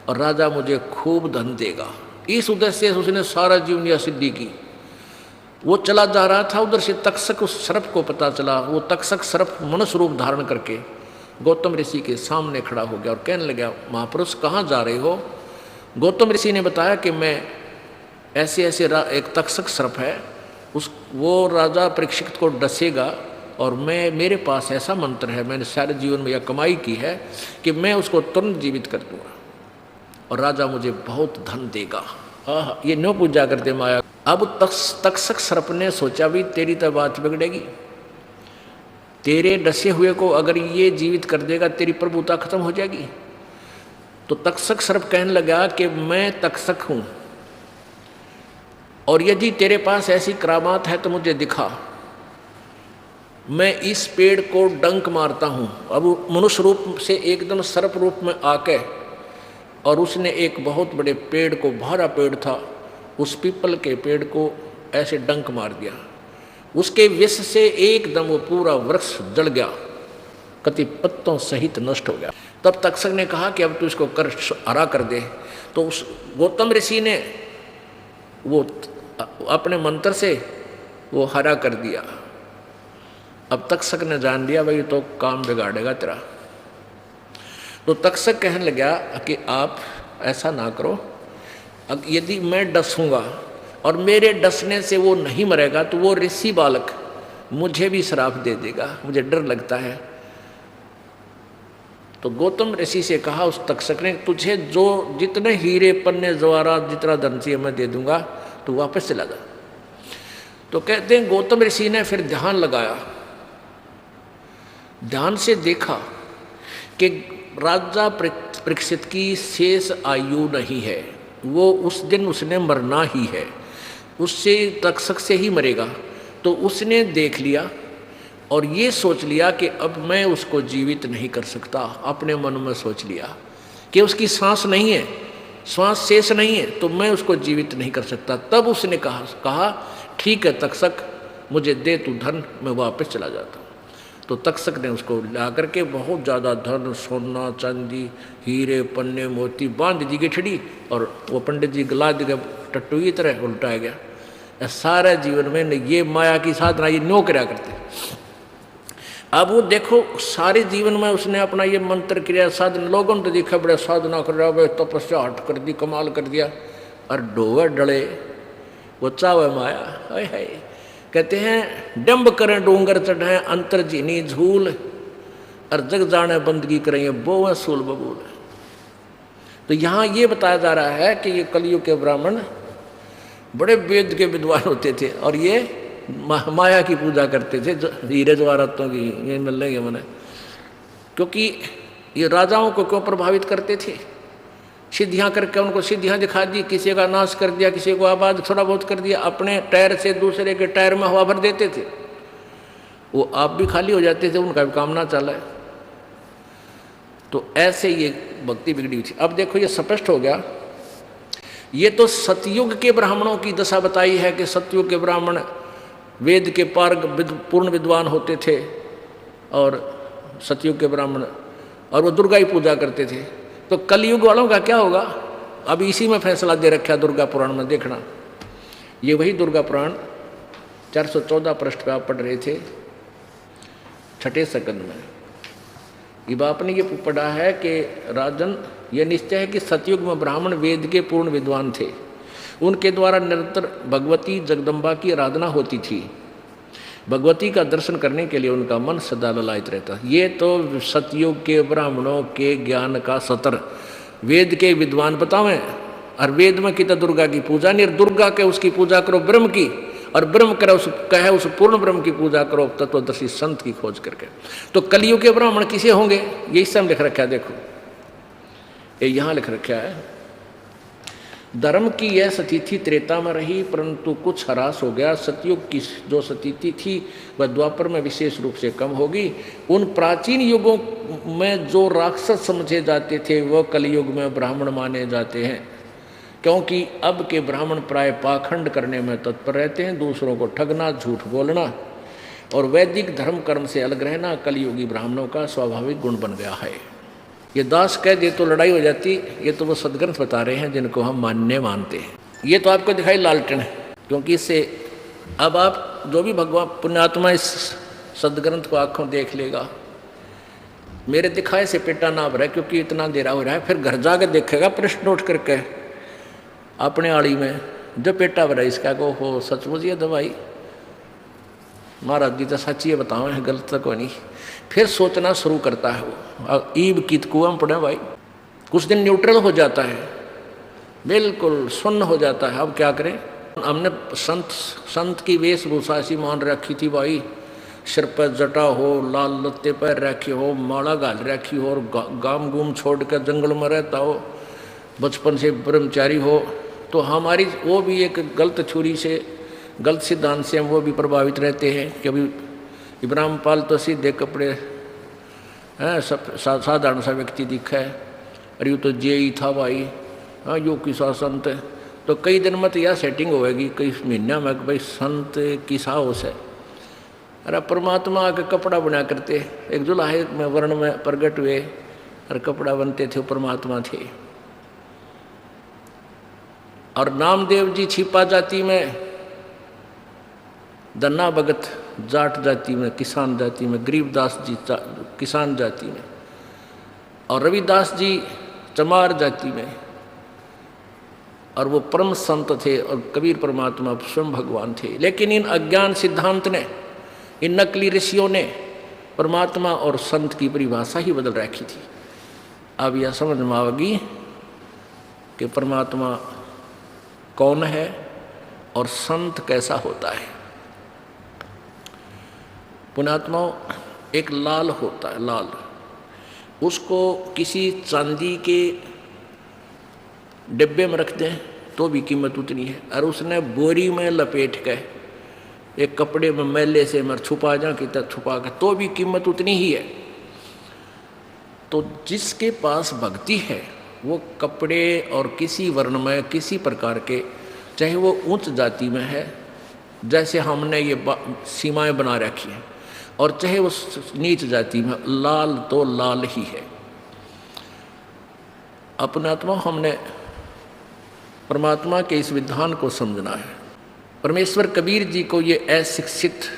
और राजा मुझे खूब धन देगा। इस उद्देश्य से उसने सारा जीवन यह सिद्धि की। वो चला जा रहा था, उधर से तक्षक उस सर्प को पता चला। वो तक्षक सर्प मनुष्य रूप धारण करके गौतम ऋषि के सामने खड़ा हो गया और कहने लगा, महापुरुष कहाँ जा रहे हो? गौतम ऋषि ने बताया कि मैं ऐसे एक तक्षक सर्प है, वो राजा परीक्षित को डसेगा और मेरे पास ऐसा मंत्र है, मैंने सारे जीवन में यह कमाई की है कि मैं उसको तुरंत जीवित कर दूंगा और राजा मुझे बहुत धन देगा। ये नो पूजा करते माया। अब तक्षक सर्प ने सोचा, भी तेरी तो बात बिगड़ेगी, तेरे डसे हुए को अगर ये जीवित कर देगा तेरी प्रभुता खत्म हो जाएगी। तो तक्षक सर्प कहने लगा कि मैं तक्षक हूं और यदि तेरे पास ऐसी करामात है तो मुझे दिखा, मैं इस पेड़ को डंक मारता हूं। अब मनुष्य रूप से एकदम सर्प रूप में आके, और उसने एक बहुत बड़े पेड़ को, भारा पेड़ था, उस पीपल के पेड़ को ऐसे डंक मार दिया। उसके विष से एकदम वो पूरा वृक्ष जल गया, कति पत्तों सहित नष्ट हो गया। तब तक्षक ने कहा कि अब तू इसको हरा कर दे। तो उस गौतम ऋषि ने वो अपने मंत्र से वो हरा कर दिया। अब तक्षक ने जान लिया भाई तो काम बिगाड़ेगा तेरा। तो तक्षक कहने लगा कि आप ऐसा ना करो, यदि मैं डसूंगा और मेरे डसने से वो नहीं मरेगा तो वो ऋषि बालक मुझे भी श्राप दे देगा, मुझे डर लगता है। तो गौतम ऋषि से कहा उस तक्षक ने, तुझे जो जितने हीरे पन्ने जवाहरात जितना धन चाहिए मैं दे दूंगा, तो वापस चला जा। तो कहते हैं गौतम ऋषि ने फिर ध्यान लगाया ध्यान से देखा कि राजा परीक्षित की शेष आयु नहीं है, वो उस दिन उसने मरना ही है, उससे तक्षक से ही मरेगा। तो उसने देख लिया और ये सोच लिया कि अब मैं उसको जीवित नहीं कर सकता। अपने मन में सोच लिया कि उसकी सांस नहीं है, श्वास शेष नहीं है, तो मैं उसको जीवित नहीं कर सकता। तब उसने कहा ठीक है तक्षक, मुझे दे तू धन, मैं वापस चला जाता हूँ। तो तक्षक ने उसको ला करके बहुत ज़्यादा धन, सोना चांदी, हीरे पन्ने मोती बांध दी गठड़ी, और वो पंडित जी गला दी टट्टू की तरह उल्टाया गया। सारे जीवन में ये माया की साधना ये न्यो करा करते। अब वो देखो सारे जीवन में उसने अपना ये मंत्र क्रिया साधन, लोगों ने तो देखा बड़े साधना कर रहा है, तपस्या हट कर दी, कमाल कर दिया, और डोवे डले वो चावे माया। है कहते हैं डम्ब करें डूंगर चढ़ाएं अंतर जीनी झूल, और जग जाने बंदगी करें बोवे सूल बबूल। तो यहाँ ये बताया जा रहा है कि ये कलयुग के ब्राह्मण बड़े वेद के विद्वान होते थे, और ये माया की पूजा करते थे, हीरे जवाहरातों की ये मिल लेंगे मैंने। क्योंकि ये राजाओं को क्यों प्रभावित करते थे, सिद्धियाँ करके उनको सिद्धियाँ दिखा दी, किसी का नाश कर दिया, किसी को आबाद थोड़ा बहुत कर दिया, अपने टायर से दूसरे के टायर में हवा भर देते थे, वो आप भी खाली हो जाते थे, उनका भी काम ना चला है। तो ऐसे ये भक्ति बिगड़ी हुई थी। अब देखो ये स्पष्ट हो गया, ये तो सतयुग के ब्राह्मणों की दशा बताई है कि सतयुग के ब्राह्मण वेद के पारग पूर्ण विद्वान होते थे, और सतयुग के ब्राह्मण, और वो दुर्गा ही पूजा करते थे। तो कलयुग वालों का क्या होगा, अब इसी में फैसला दे रखा है दुर्गा पुराण में। देखना ये वही दुर्गा पुराण 414 पृष्ठ पे आप पढ़ रहे थे, छठे सकंद में। ये आपने ये पढ़ा है कि राजन ये निश्चय है कि सतयुग में ब्राह्मण वेद के पूर्ण विद्वान थे, उनके द्वारा निरंतर भगवती जगदम्बा की आराधना होती थी, भगवती का दर्शन करने के लिए उनका मन सदा ललायित रहता। ये तो सतयुग के ब्राह्मणों के ज्ञान का सतर वेद के विद्वान बतावें, और वेद में की तो दुर्गा की पूजा नहीं, दुर्गा के उसकी पूजा करो ब्रह्म की, और ब्रह्म करे उस कहे उस पूर्ण ब्रह्म की पूजा करो तत्वदर्शी संत की खोज करके। तो कलयुग के ब्राह्मण किसे होंगे, ये इस समय लिख रखा है, देखो ये यहाँ लिख रखा है। धर्म की यह स्थिति त्रेता में रही, परंतु कुछ ह्रास हो गया। सतयुग की जो स्थिति थी वह द्वापर में विशेष रूप से कम होगी। उन प्राचीन युगों में जो राक्षस समझे जाते थे वह कलयुग में ब्राह्मण माने जाते हैं, क्योंकि अब के ब्राह्मण प्राय पाखंड करने में तत्पर रहते हैं, दूसरों को ठगना, झूठ बोलना और वैदिक धर्म कर्म से अलग रहना कलयुगी ब्राह्मणों का स्वाभाविक गुण बन गया है। ये दास कह दे तो लड़ाई हो जाती, ये तो वो सदग्रंथ बता रहे हैं जिनको हम मानते हैं। ये तो आपको दिखाई लालटेन है, क्योंकि इससे अब आप जो भी भगवान पुण्यात्मा इस सदग्रंथ को आँखों देख लेगा, मेरे दिखाए से पेटा ना भरा, क्योंकि इतना अंधेरा हो रहा है। फिर घर जाकर देखेगा प्रश्न नोट करके अपने आड़ी में, जब पेटा भरा इसका को हो सचमुच ये दवाई महाराज जी तो सच्ची बताओ है, गलत तक को नहीं। फिर सोचना शुरू करता है वो, ईब कित कुआं पड़े भाई, कुछ दिन न्यूट्रल हो जाता है, बिल्कुल सुन्न हो जाता है। अब क्या करें, हमने संत की वेशभूषा ऐसी मान रखी थी भाई, सिर पर जटा हो, लाल लत्ते पर रखी हो, माला घाल रखी हो, और गाम गुम छोड़ कर जंगल में रहता हो, बचपन से ब्रह्मचारी हो, तो हमारी वो भी एक गलत छुरी से, गलत सिद्धांत से हम वो भी प्रभावित रहते हैं कि अभी इब्राहिम पाल तो सीधे कपड़े हैं, सब साधारण सा व्यक्ति दिखा है, अरे तो जे ही था भाई, हाँ यो किसा संत है। तो कई दिन में तो यह सेटिंग होएगी, कई महीना में भाई संत किसा हो से। अरे परमात्मा आके कपड़ा बना करते, एक जुलाहे में वर्ण में प्रगट हुए और कपड़ा बनते थे, परमात्मा थे। और नामदेव जी छिपा जाति में, दन्ना भगत जाट जाति में, किसान जाति में, गरीबदास जी किसान जाति में, और रविदास जी चमार जाति में, और वो परम संत थे, और कबीर परमात्मा स्वयं भगवान थे। लेकिन इन अज्ञान सिद्धांत ने, इन नकली ऋषियों ने परमात्मा और संत की परिभाषा ही बदल रखी थी। अब यह समझ में आएगी कि परमात्मा कौन है और संत कैसा होता है। पुण्यात्माओं, एक लाल होता है, लाल, उसको किसी चांदी के डिब्बे में रख दें तो भी कीमत उतनी है, और उसने बोरी में लपेट के एक कपड़े में मैले से मर छुपा जा कि तक छुपा के तो भी कीमत उतनी ही है। तो जिसके पास भक्ति है वो कपड़े और किसी वर्ण में, किसी प्रकार के, चाहे वो उच्च जाति में है जैसे हमने ये सीमाएं बना रखी हैं, और चाहे वो नीच जाति में, लाल तो लाल ही है। अपने आत्मा हमने परमात्मा के इस विधान को समझना है। परमेश्वर कबीर जी को ये अशिक्षित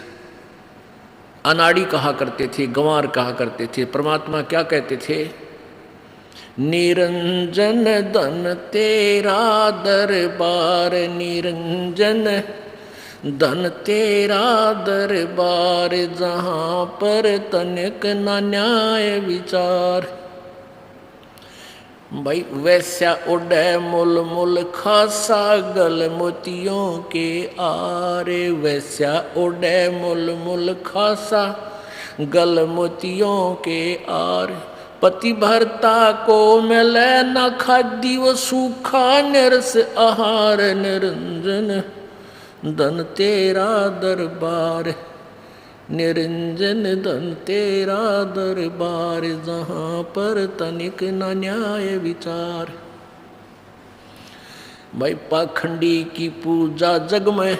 अनाड़ी कहा करते थे, गंवार कहा करते थे। परमात्मा क्या कहते थे? निरंजन धन तेरा दरबार, निरंजन धन तेरा दरबार, जहाँ पर तनिक न न्याय विचार। भाई वैस्या उड़े मुल मुल खासा, गल मोतियों के आरे। वैस्या उड़े मुल मुल खासा, गल मोतियों के आर। पति भरता को मिले न खादी, वो सूखा निरस आहार। निरंजन धन तेरा दरबार, निरंजन धन तेरा दरबार, जहाँ पर तनिक न न्याय विचार। भाई पाखंडी की पूजा जग में,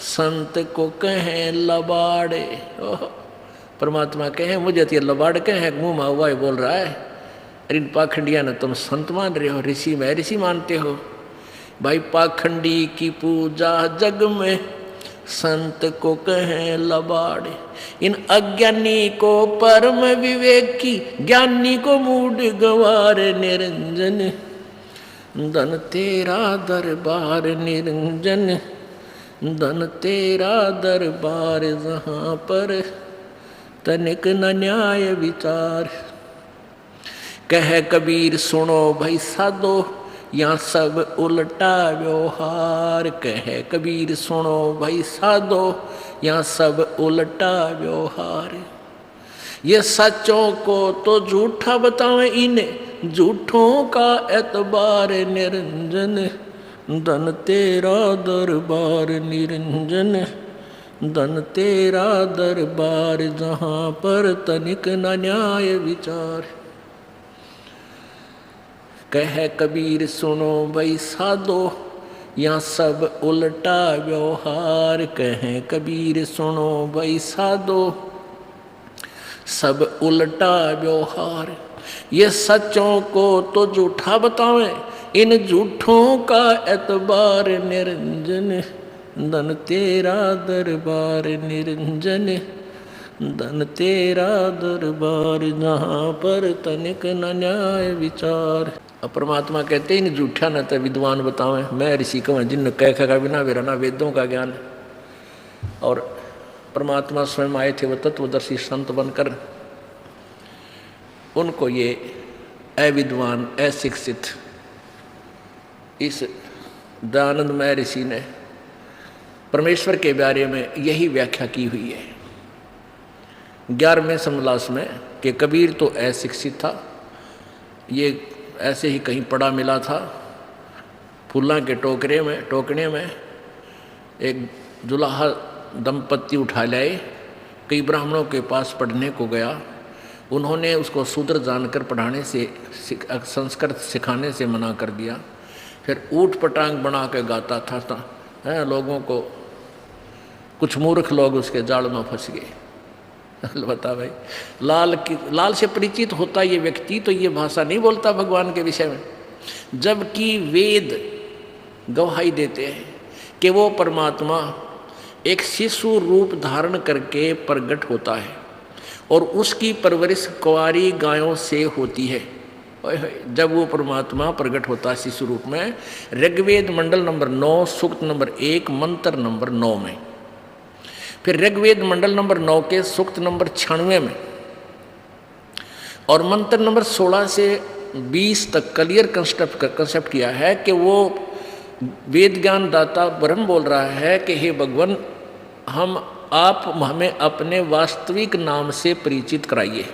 संत को कहें लबाड़े। परमात्मा कहें मुझे तो ये लबाड़ कहें, मुँह में हुआ बोल रहा है। अरे इन पाखंडिया ने तुम संत मान रहे हो, ऋषि में ऋषि मानते हो। भाई पाखंडी की पूजा जग में, संत को कहें लबाड़े। इन अज्ञानी को परम विवेकी, ज्ञानी को मूड गवार। निरंजन धन तेरा दरबार, निरंजन धन तेरा दरबार, जहाँ पर तनिक न न्याय विचार। कह कबीर सुनो भाई साधो, यहाँ सब उल्टा व्यवहार। कहे कबीर सुनो भाई साधो, यहाँ सब उल्टा व्यवहार। ये सच्चों को तो झूठा बतावें, इन्हें झूठों का एतबार। निरंजन धन तेरा दरबार, निरंजन धन तेरा दरबार, जहाँ पर तनिक न न्याय विचार। कह कबीर सुनो भाई साधो, यहाँ सब उल्टा व्यवहार। कहें कबीर सुनो भाई साधो, सब उल्टा व्यवहार। ये सच्चों को तो झूठा बतावें, इन झूठों का एतबार। निरंजन धन तेरा दरबार, निरंजन धन तेरा दरबार, जहाँ पर तनिक न न्याय विचार। अब परमात्मा कहते इन झूठा न तो विद्वान बतावें, मैं ऋषि कहूँ जिन कह का बिना वेरा ना वेदों का ज्ञान। और परमात्मा स्वयं आए थे वो तत्वदर्शी संत बनकर, उनको ये अविद्वान अशिक्षित इस दयानंदमय ऋषि ने परमेश्वर के बारे में यही व्याख्या की हुई है 11वें समलास में कि कबीर तो अशिक्षित था, ये ऐसे ही कहीं पड़ा मिला था। फूलों के टोकने में एक दुल्हा दंपत्ति उठा लाए, कई ब्राह्मणों के पास पढ़ने को गया। उन्होंने उसको शूद्र जानकर पढ़ाने से, संस्कृत सिखाने से मना कर दिया। फिर ऊट पटांग बना के गाता था लोगों को, कुछ मूर्ख लोग उसके जाल में फंस गए। बता भाई, लाल से परिचित होता ये व्यक्ति तो ये भाषा नहीं बोलता भगवान के विषय में, जबकि वेद गवाही देते हैं कि वो परमात्मा एक शिशु रूप धारण करके प्रकट होता है और उसकी परवरिश कुंवारी गायों से होती है। जब वो परमात्मा प्रकट होता है शिशु रूप में, ऋग्वेद मंडल नंबर 9 सूक्त नंबर 1 मंत्र नंबर 9 में, फिर ऋग्वेद मंडल नंबर 9 के सूक्त नंबर 96 में और मंत्र नंबर 16 से 20 तक क्लियर कंसेप्ट किया है कि वो वेद ज्ञान दाता ब्रह्म बोल रहा है कि हे भगवान, हम आप हमें अपने वास्तविक नाम से परिचित कराइए,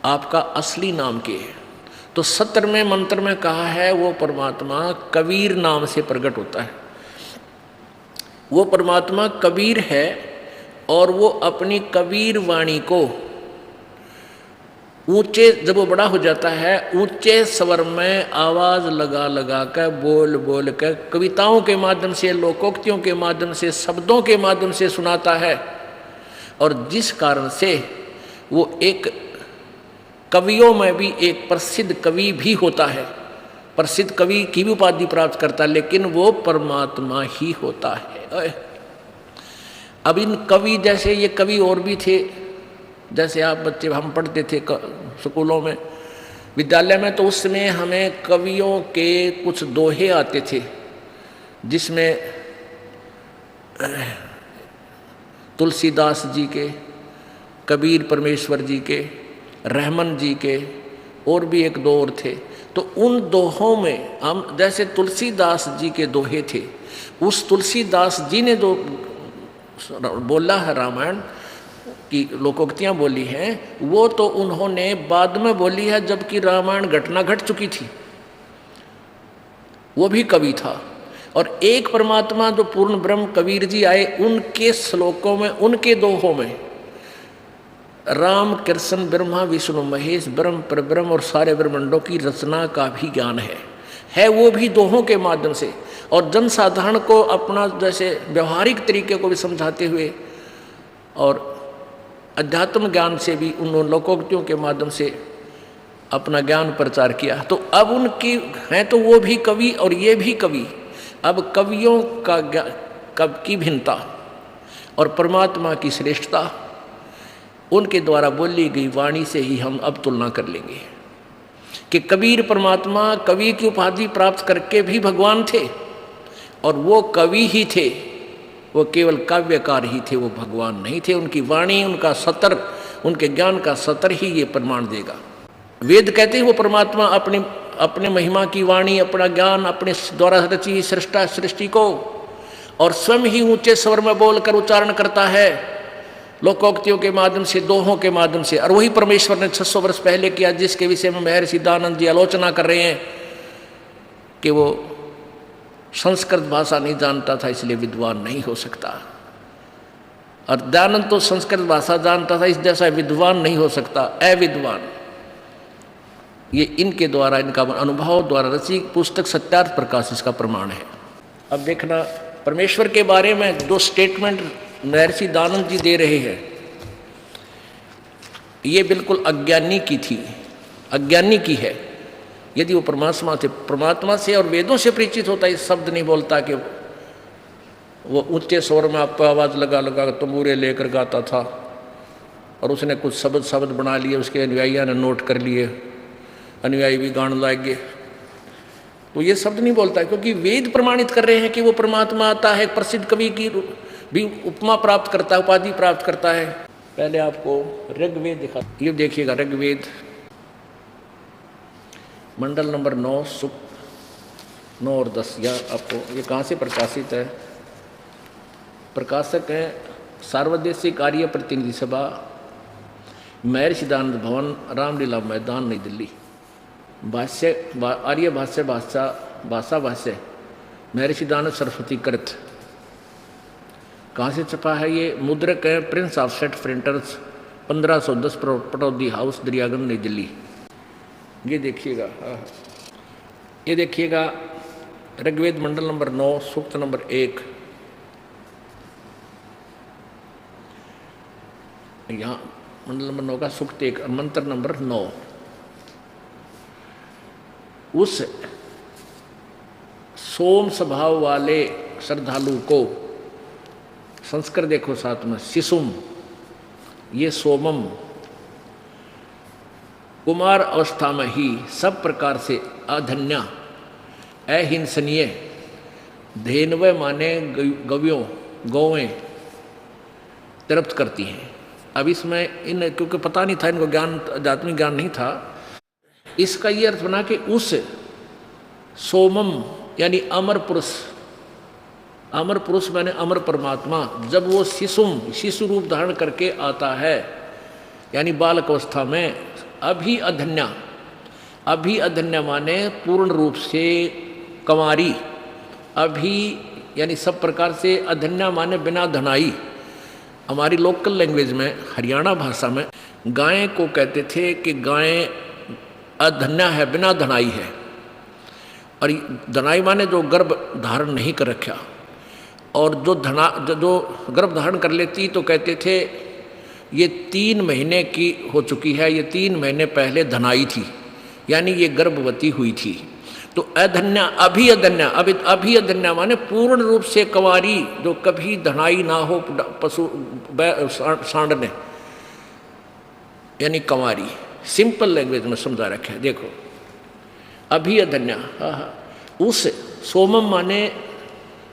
आपका असली नाम क्या है। तो 17वें मंत्र में कहा है वो परमात्मा कबीर नाम से प्रकट होता है। वो परमात्मा कबीर है और वो अपनी कबीर वाणी को ऊंचे, जब वो बड़ा हो जाता है, ऊंचे स्वर में आवाज लगा लगा कर बोल बोल कर कविताओं के माध्यम से, लोकोक्तियों के माध्यम से, शब्दों के माध्यम से सुनाता है। और जिस कारण से वो एक कवियों में भी एक प्रसिद्ध कवि भी होता है, प्रसिद्ध कवि की भी उपाधि प्राप्त करता है, लेकिन वो परमात्मा ही होता है। अब इन कवि जैसे ये कवि और भी थे, जैसे आप बच्चे हम पढ़ते थे स्कूलों में, विद्यालय में, तो उसमें हमें कवियों के कुछ दोहे आते थे, जिसमें तुलसीदास जी के, कबीर परमेश्वर जी के, रहमान जी के, और भी एक दो और थे। तो उन दोहों में हम, जैसे तुलसीदास जी के दोहे थे, उस तुलसीदास जी ने जो बोला है रामायण की लोकोक्तियाँ बोली हैं, वो तो उन्होंने बाद में बोली है जबकि रामायण घटना घट चुकी थी। वो भी कवि था। और एक परमात्मा जो पूर्ण ब्रह्म कबीर जी आए, उनके श्लोकों में, उनके दोहों में राम कृष्ण ब्रह्मा विष्णु महेश ब्रह्म परब्रह्म और सारे ब्रह्मांडों की रचना का भी ज्ञान है वो भी दोहों के माध्यम से। और जनसाधारण को अपना जैसे व्यवहारिक तरीके को भी समझाते हुए और अध्यात्म ज्ञान से भी उन लोकोक्तियों के माध्यम से अपना ज्ञान प्रचार किया। तो अब उनकी हैं तो वो भी कवि और ये भी कवि। अब कवियों का कब की भिन्नता और परमात्मा की श्रेष्ठता उनके द्वारा बोली गई वाणी से ही हम अब तुलना कर लेंगे कि कबीर परमात्मा कवि की उपाधि प्राप्त करके भी भगवान थे, और वो कवि ही थे, वो केवल काव्यकार ही थे, वो भगवान नहीं थे। उनकी वाणी, उनका सतर, उनके ज्ञान का सतर ही ये प्रमाण देगा। वेद कहते हैं वो परमात्मा अपने महिमा की वाणी, अपना ज्ञान अपने द्वारा रची सृष्टि को, और स्वयं ही ऊंचे स्वर में बोलकर उच्चारण करता है लोकोक्तियों के माध्यम से, दोहों के माध्यम से। और वही परमेश्वर ने 600 वर्ष पहले किया, जिसके विषय में महर्षि दयानंद जी आलोचना कर रहे हैं कि वो संस्कृत भाषा नहीं जानता था इसलिए विद्वान नहीं हो सकता, और दयानंद तो संस्कृत भाषा जानता था, इस जैसा विद्वान नहीं हो सकता, अविद्वान। ये इनके द्वारा, इनका अनुभव द्वारा रची पुस्तक सत्यार्थ प्रकाश इसका प्रमाण है। अब देखना, परमेश्वर के बारे में जो स्टेटमेंट महर्षि दयानंद जी दे रहे हैं, ये बिल्कुल अज्ञानी की थी, अज्ञानी की है। यदि वो परमात्मा से और वेदों से परिचित होता, इस शब्द नहीं बोलता कि वो ऊंचे स्वर में आपको आवाज़ लगा लगा तंबूरे लेकर गाता था, और उसने कुछ शब्द बना लिए, उसके अनुयायियों ने नोट कर लिए, अनुयायी भी गाने लगे। तो ये शब्द नहीं बोलता, क्योंकि वेद प्रमाणित कर रहे हैं कि वो परमात्मा आता है, प्रसिद्ध कवि की भी उपमा प्राप्त करता है, उपाधि प्राप्त करता है। पहले आपको ऋग्वेद दिखा, ये देखिएगा ऋग्वेद मंडल नंबर 9 सूक्त 9 और 10। या आपको ये कहाँ से प्रकाशित है? प्रकाशक हैं सार्वदेशिक आर्य प्रतिनिधि सभा, महर्षि दयानंद भवन, रामलीला मैदान, नई दिल्ली। भाष्य आर्य भाषा भाष्य महर्षि दयानंद सरस्वती कृत। कहाँ से छपा है ये? मुद्रक है Prince of set printers, 1510 Pataudi house, Daryaganj, नई दिल्ली। ये देखिएगा, ये देखिएगा ऋग्वेद मंडल नंबर 9 सूक्त नंबर 1। यहाँ मंडल नंबर 9 का सूक्त 1 मंत्र नंबर 9। उस सोम स्वभाव वाले श्रद्धालु को, संस्कृत देखो साथ में, शिशुम, ये सोमम, कुमार अवस्था में ही सब प्रकार से अधन्या, अहिंसनीय, धेनवे माने गवियों, गौएं तृप्त करती हैं। अब इसमें इन, क्योंकि पता नहीं था इनको, ज्ञान आध्यात्मिक ज्ञान नहीं था, इसका ये अर्थ बना कि उस सोमम यानी अमर पुरुष, अमर पुरुष माने अमर परमात्मा जब वो शिशु रूप धारण करके आता है, यानी बालक अवस्था में, अभी अधन्या माने पूर्ण रूप से कंवारी, अभी यानी सब प्रकार से, अधन्या माने बिना धनाई। हमारी लोकल लैंग्वेज में, हरियाणा भाषा में गाय को कहते थे कि गाय अधन्या है, बिना धनाई है। और धनाई माने जो गर्भ धारण नहीं कर रखा, और जो गर्भ धारण कर लेती तो कहते थे ये 3 महीने की हो चुकी है, ये 3 महीने पहले धनाई थी, यानी ये गर्भवती हुई थी। तो अधन्या, अभी अधन्या माने पूर्ण रूप से कंवारी, जो कभी धनाई ना हो पशु सांडने, यानी कंवारी। सिंपल लैंग्वेज में समझा रखे है। देखो अभी अधन्या, उस सोमम माने,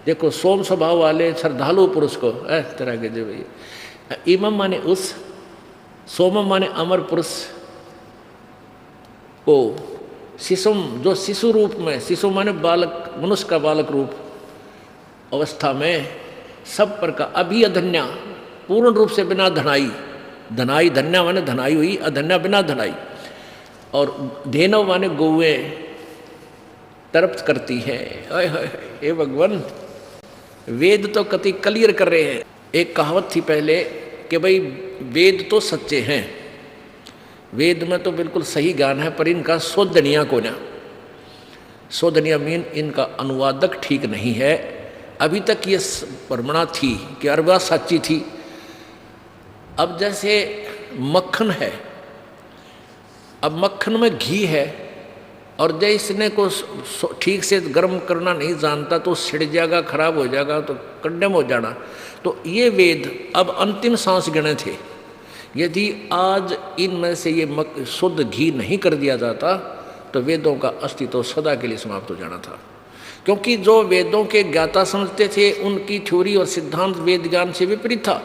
देखो सोम स्वभाव वाले श्रद्धालु पुरुष को तरह के जो भैया, इमम माने उस, सोमम माने अमर पुरुष को, शिशुम जो शिशु रूप में, शिशु माने बालक, मनुष्य का बालक रूप अवस्था में, सब प्रकार, अभी अधन्या पूर्ण रूप से बिना धनाई, धनाई धन्या माने धनाई हुई, अधन्या बिना धनाई। और धेनव माने गौएं तर्प्त करती है। हे भगवान, वेद तो कति क्लियर कर रहे हैं। एक कहावत थी पहले कि भाई वेद तो सच्चे हैं, वेद में तो बिल्कुल सही ज्ञान है, पर इनका शोधनिया को ना, शोधनिया मीन इनका अनुवादक ठीक नहीं है। अभी तक ये भ्रमणा थी कि अरबा सच्ची थी। अब जैसे मक्खन है, अब मक्खन में घी है, और जब इसने को ठीक से गर्म करना नहीं जानता तो छिड़ जाएगा, खराब हो जाएगा, तो कंडेम हो जाना। तो ये वेद अब अंतिम सांस गिने थे। यदि आज इनमें से ये शुद्ध घी नहीं कर दिया जाता तो वेदों का अस्तित्व सदा के लिए समाप्त हो जाना था। क्योंकि जो वेदों के ज्ञाता समझते थे उनकी थ्योरी और सिद्धांत वेद ज्ञान से विपरीत था।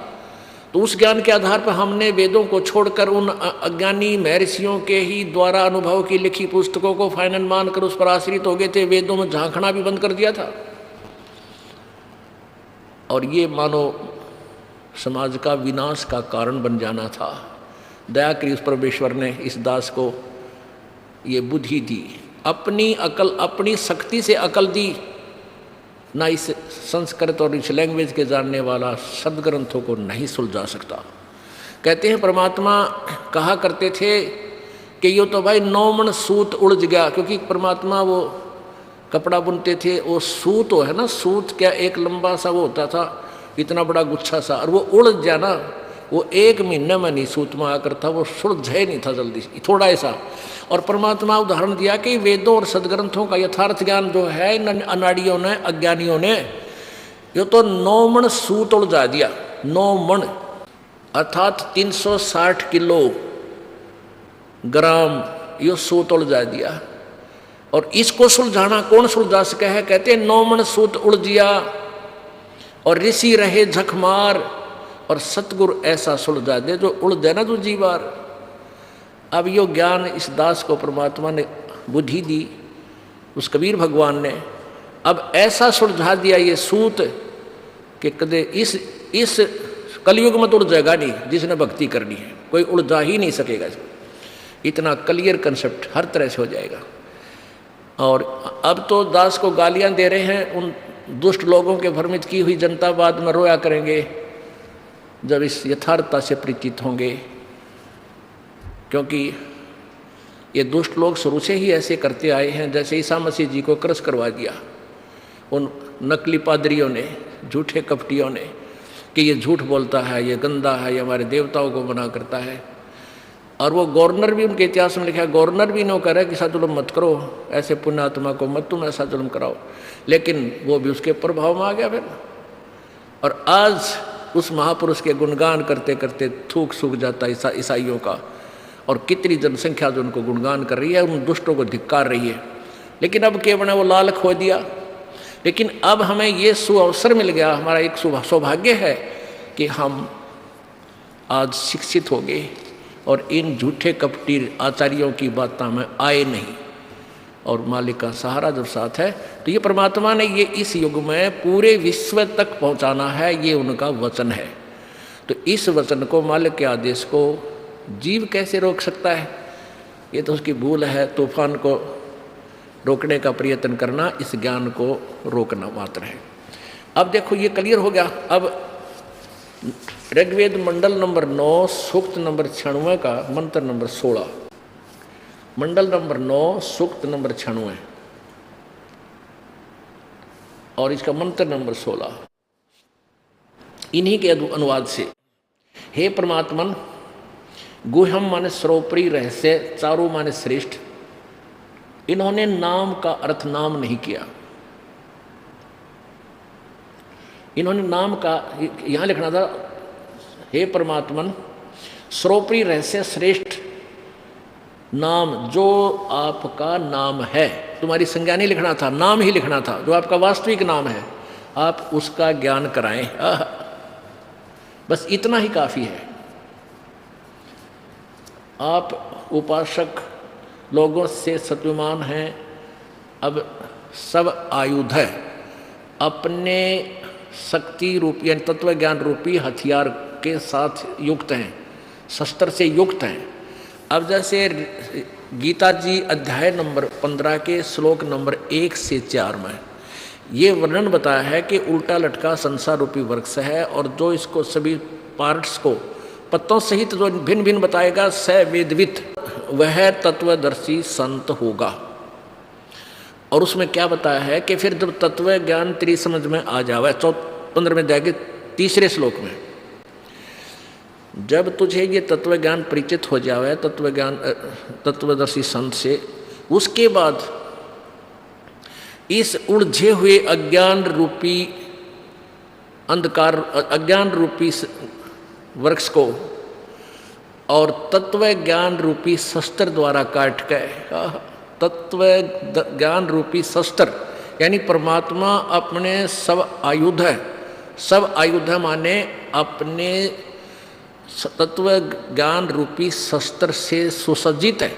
तो उस ज्ञान के आधार पर हमने वेदों को छोड़कर उन अज्ञानी महर्षियों के ही द्वारा अनुभव की लिखी पुस्तकों को फाइनल मानकर उस पर आश्रित हो गए थे, वेदों में झांकना भी बंद कर दिया था। और ये मानो समाज का विनाश का कारण बन जाना था। दया करी उस परमेश्वर ने इस दास को ये बुद्धि दी, अपनी अकल, अपनी शक्ति से अकल दी। ना इस संस्कृत और इस लैंग्वेज के जानने वाला सदग्रंथों को नहीं सुलझा सकता। कहते हैं परमात्मा कहा करते थे कि यो तो भाई 9 मन सूत उलझ गया, क्योंकि परमात्मा वो कपड़ा बुनते थे, वो सूत हो है ना, सूत क्या एक लंबा सा वो होता था, इतना बड़ा गुच्छा सा, और वो उलझ गया ना, वो 1 महीने में नहीं सूत में आकर था, वो सुलझे नहीं था जल्दी से, थोड़ा ऐसा। और परमात्मा उदाहरण दिया कि वेदों और सदग्रंथों का यथार्थ ज्ञान जो है इन अनाड़ियों ने, अज्ञानियों ने, ये तो 9 मन सूत उलझा दिया। 9 मन अर्थात 360 किलो ग्राम ये सूत उलझा दिया। और इसको सुलझाना कौन सुलझा सके है? कहते 9 मन सूत उलझिया और ऋषि रहे झकमार, और सतगुरु ऐसा सुलझा दे जो उलझे ना दूजी बार। अब यो ज्ञान इस दास को परमात्मा ने बुद्धि दी, उस कबीर भगवान ने अब ऐसा सुलझा दिया ये सूत कि कदे इस कलयुग में तो उलझेगा नहीं, जिसने भक्ति करनी है कोई उलझा ही नहीं सकेगा। इतना क्लियर कंसेप्ट हर तरह से हो जाएगा। और अब तो दास को गालियां दे रहे हैं, उन दुष्ट लोगों के भ्रमित की हुई जनता बाद में रोया करेंगे जब इस यथार्थता से परिचित होंगे। क्योंकि ये दुष्ट लोग शुरू से ही ऐसे करते आए हैं, जैसे ईसा मसीह जी को क्रश करवा दिया उन नकली पादरियों ने, झूठे कपटियों ने, कि ये झूठ बोलता है, ये गंदा है, ये हमारे देवताओं को मना करता है। और वो गवर्नर भी उनके इतिहास में लिखा है, गवर्नर भी नो कह रहा है कि ऐसा जुल्म मत करो, ऐसे पुण्यात्मा को मत तुम ऐसा जुल्म कराओ, लेकिन वो भी उसके प्रभाव में आ गया फिर। और आज उस महापुरुष के गुणगान करते करते थूक सूख जाता ईसाइयों का, और कितनी जनसंख्या जो उनको गुणगान कर रही है, उन दुष्टों को धिक्कार रही है। लेकिन अब केवल वो लाल खो दिया। लेकिन अब हमें ये सुअवसर मिल गया, हमारा एक सौभाग्य है कि हम आज शिक्षित हो गए और इन झूठे कपटी आचार्यों की बातों में आए नहीं। और मालिक का सहारा जब साथ है, तो ये परमात्मा ने ये इस युग में पूरे विश्व तक पहुंचाना है, ये उनका वचन है। तो इस वचन को, मालिक के आदेश को जीव कैसे रोक सकता है? ये तो उसकी भूल है। तूफान को रोकने का प्रयत्न करना इस ज्ञान को रोकना मात्र है। अब देखो ये क्लियर हो गया। अब ऋग्वेद मंडल नंबर 9 सूक्त नंबर 96 का मंत्र नंबर 16, मंडल नंबर 9 सूक्त नंबर 96 और इसका मंत्र नंबर 16, इन्हीं के अनुवाद से, हे परमात्मन, गुह्यम माने सर्वोपरि रहस्य, चारु माने श्रेष्ठ। इन्होंने नाम का अर्थ नाम नहीं किया। इन्होंने नाम का यहाँ लिखना था, हे परमात्मन, सर्वोपरि रहस्य श्रेष्ठ नाम, जो आपका नाम है। तुम्हारी संज्ञा नहीं लिखना था, नाम ही लिखना था, जो आपका वास्तविक नाम है, आप उसका ज्ञान कराएं। बस इतना ही काफ़ी है। आप उपासक लोगों से सत्विमान हैं। अब सब आयुध है अपने शक्ति रूपी यानी तत्व ज्ञान रूपी हथियार के साथ युक्त हैं, शस्त्र से युक्त हैं। अब जैसे गीता जी अध्याय नंबर 15 के श्लोक नंबर 1 से 4 में ये वर्णन बताया है कि उल्टा लटका संसार रूपी वृक्ष है, और जो इसको सभी पार्ट्स को पत्तों सहित जो भिन्न भिन्न बताएगा, स वेदवित, वह तत्वदर्शी संत होगा। और उसमें क्या बताया है कि फिर जब तत्व ज्ञान तेरी समझ में आ जावे, 15वें अध्याय के 3 श्लोक में, जब तुझे ये तत्व ज्ञान परिचित हो जावे, तत्व ज्ञान तत्वदर्शी संत से, उसके बाद इस उलझे हुए अज्ञान रूपी अंधकार, अज्ञान रूपी वृक्ष को और तत्व ज्ञान रूपी शस्त्र द्वारा काट के, तत्व ज्ञान रूपी शस्त्र यानी परमात्मा अपने सब आयुध है, सब आयुध माने अपने तत्व ज्ञान रूपी शस्त्र से सुसज्जित है,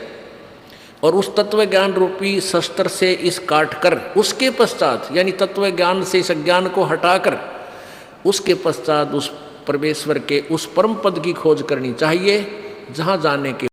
और उस तत्व ज्ञान रूपी शस्त्र से इस काट कर, उसके पश्चात यानी तत्व ज्ञान से इस ज्ञान को हटाकर, उसके पश्चात उस परमेश्वर के उस परम पद की खोज करनी चाहिए, जहाँ जाने के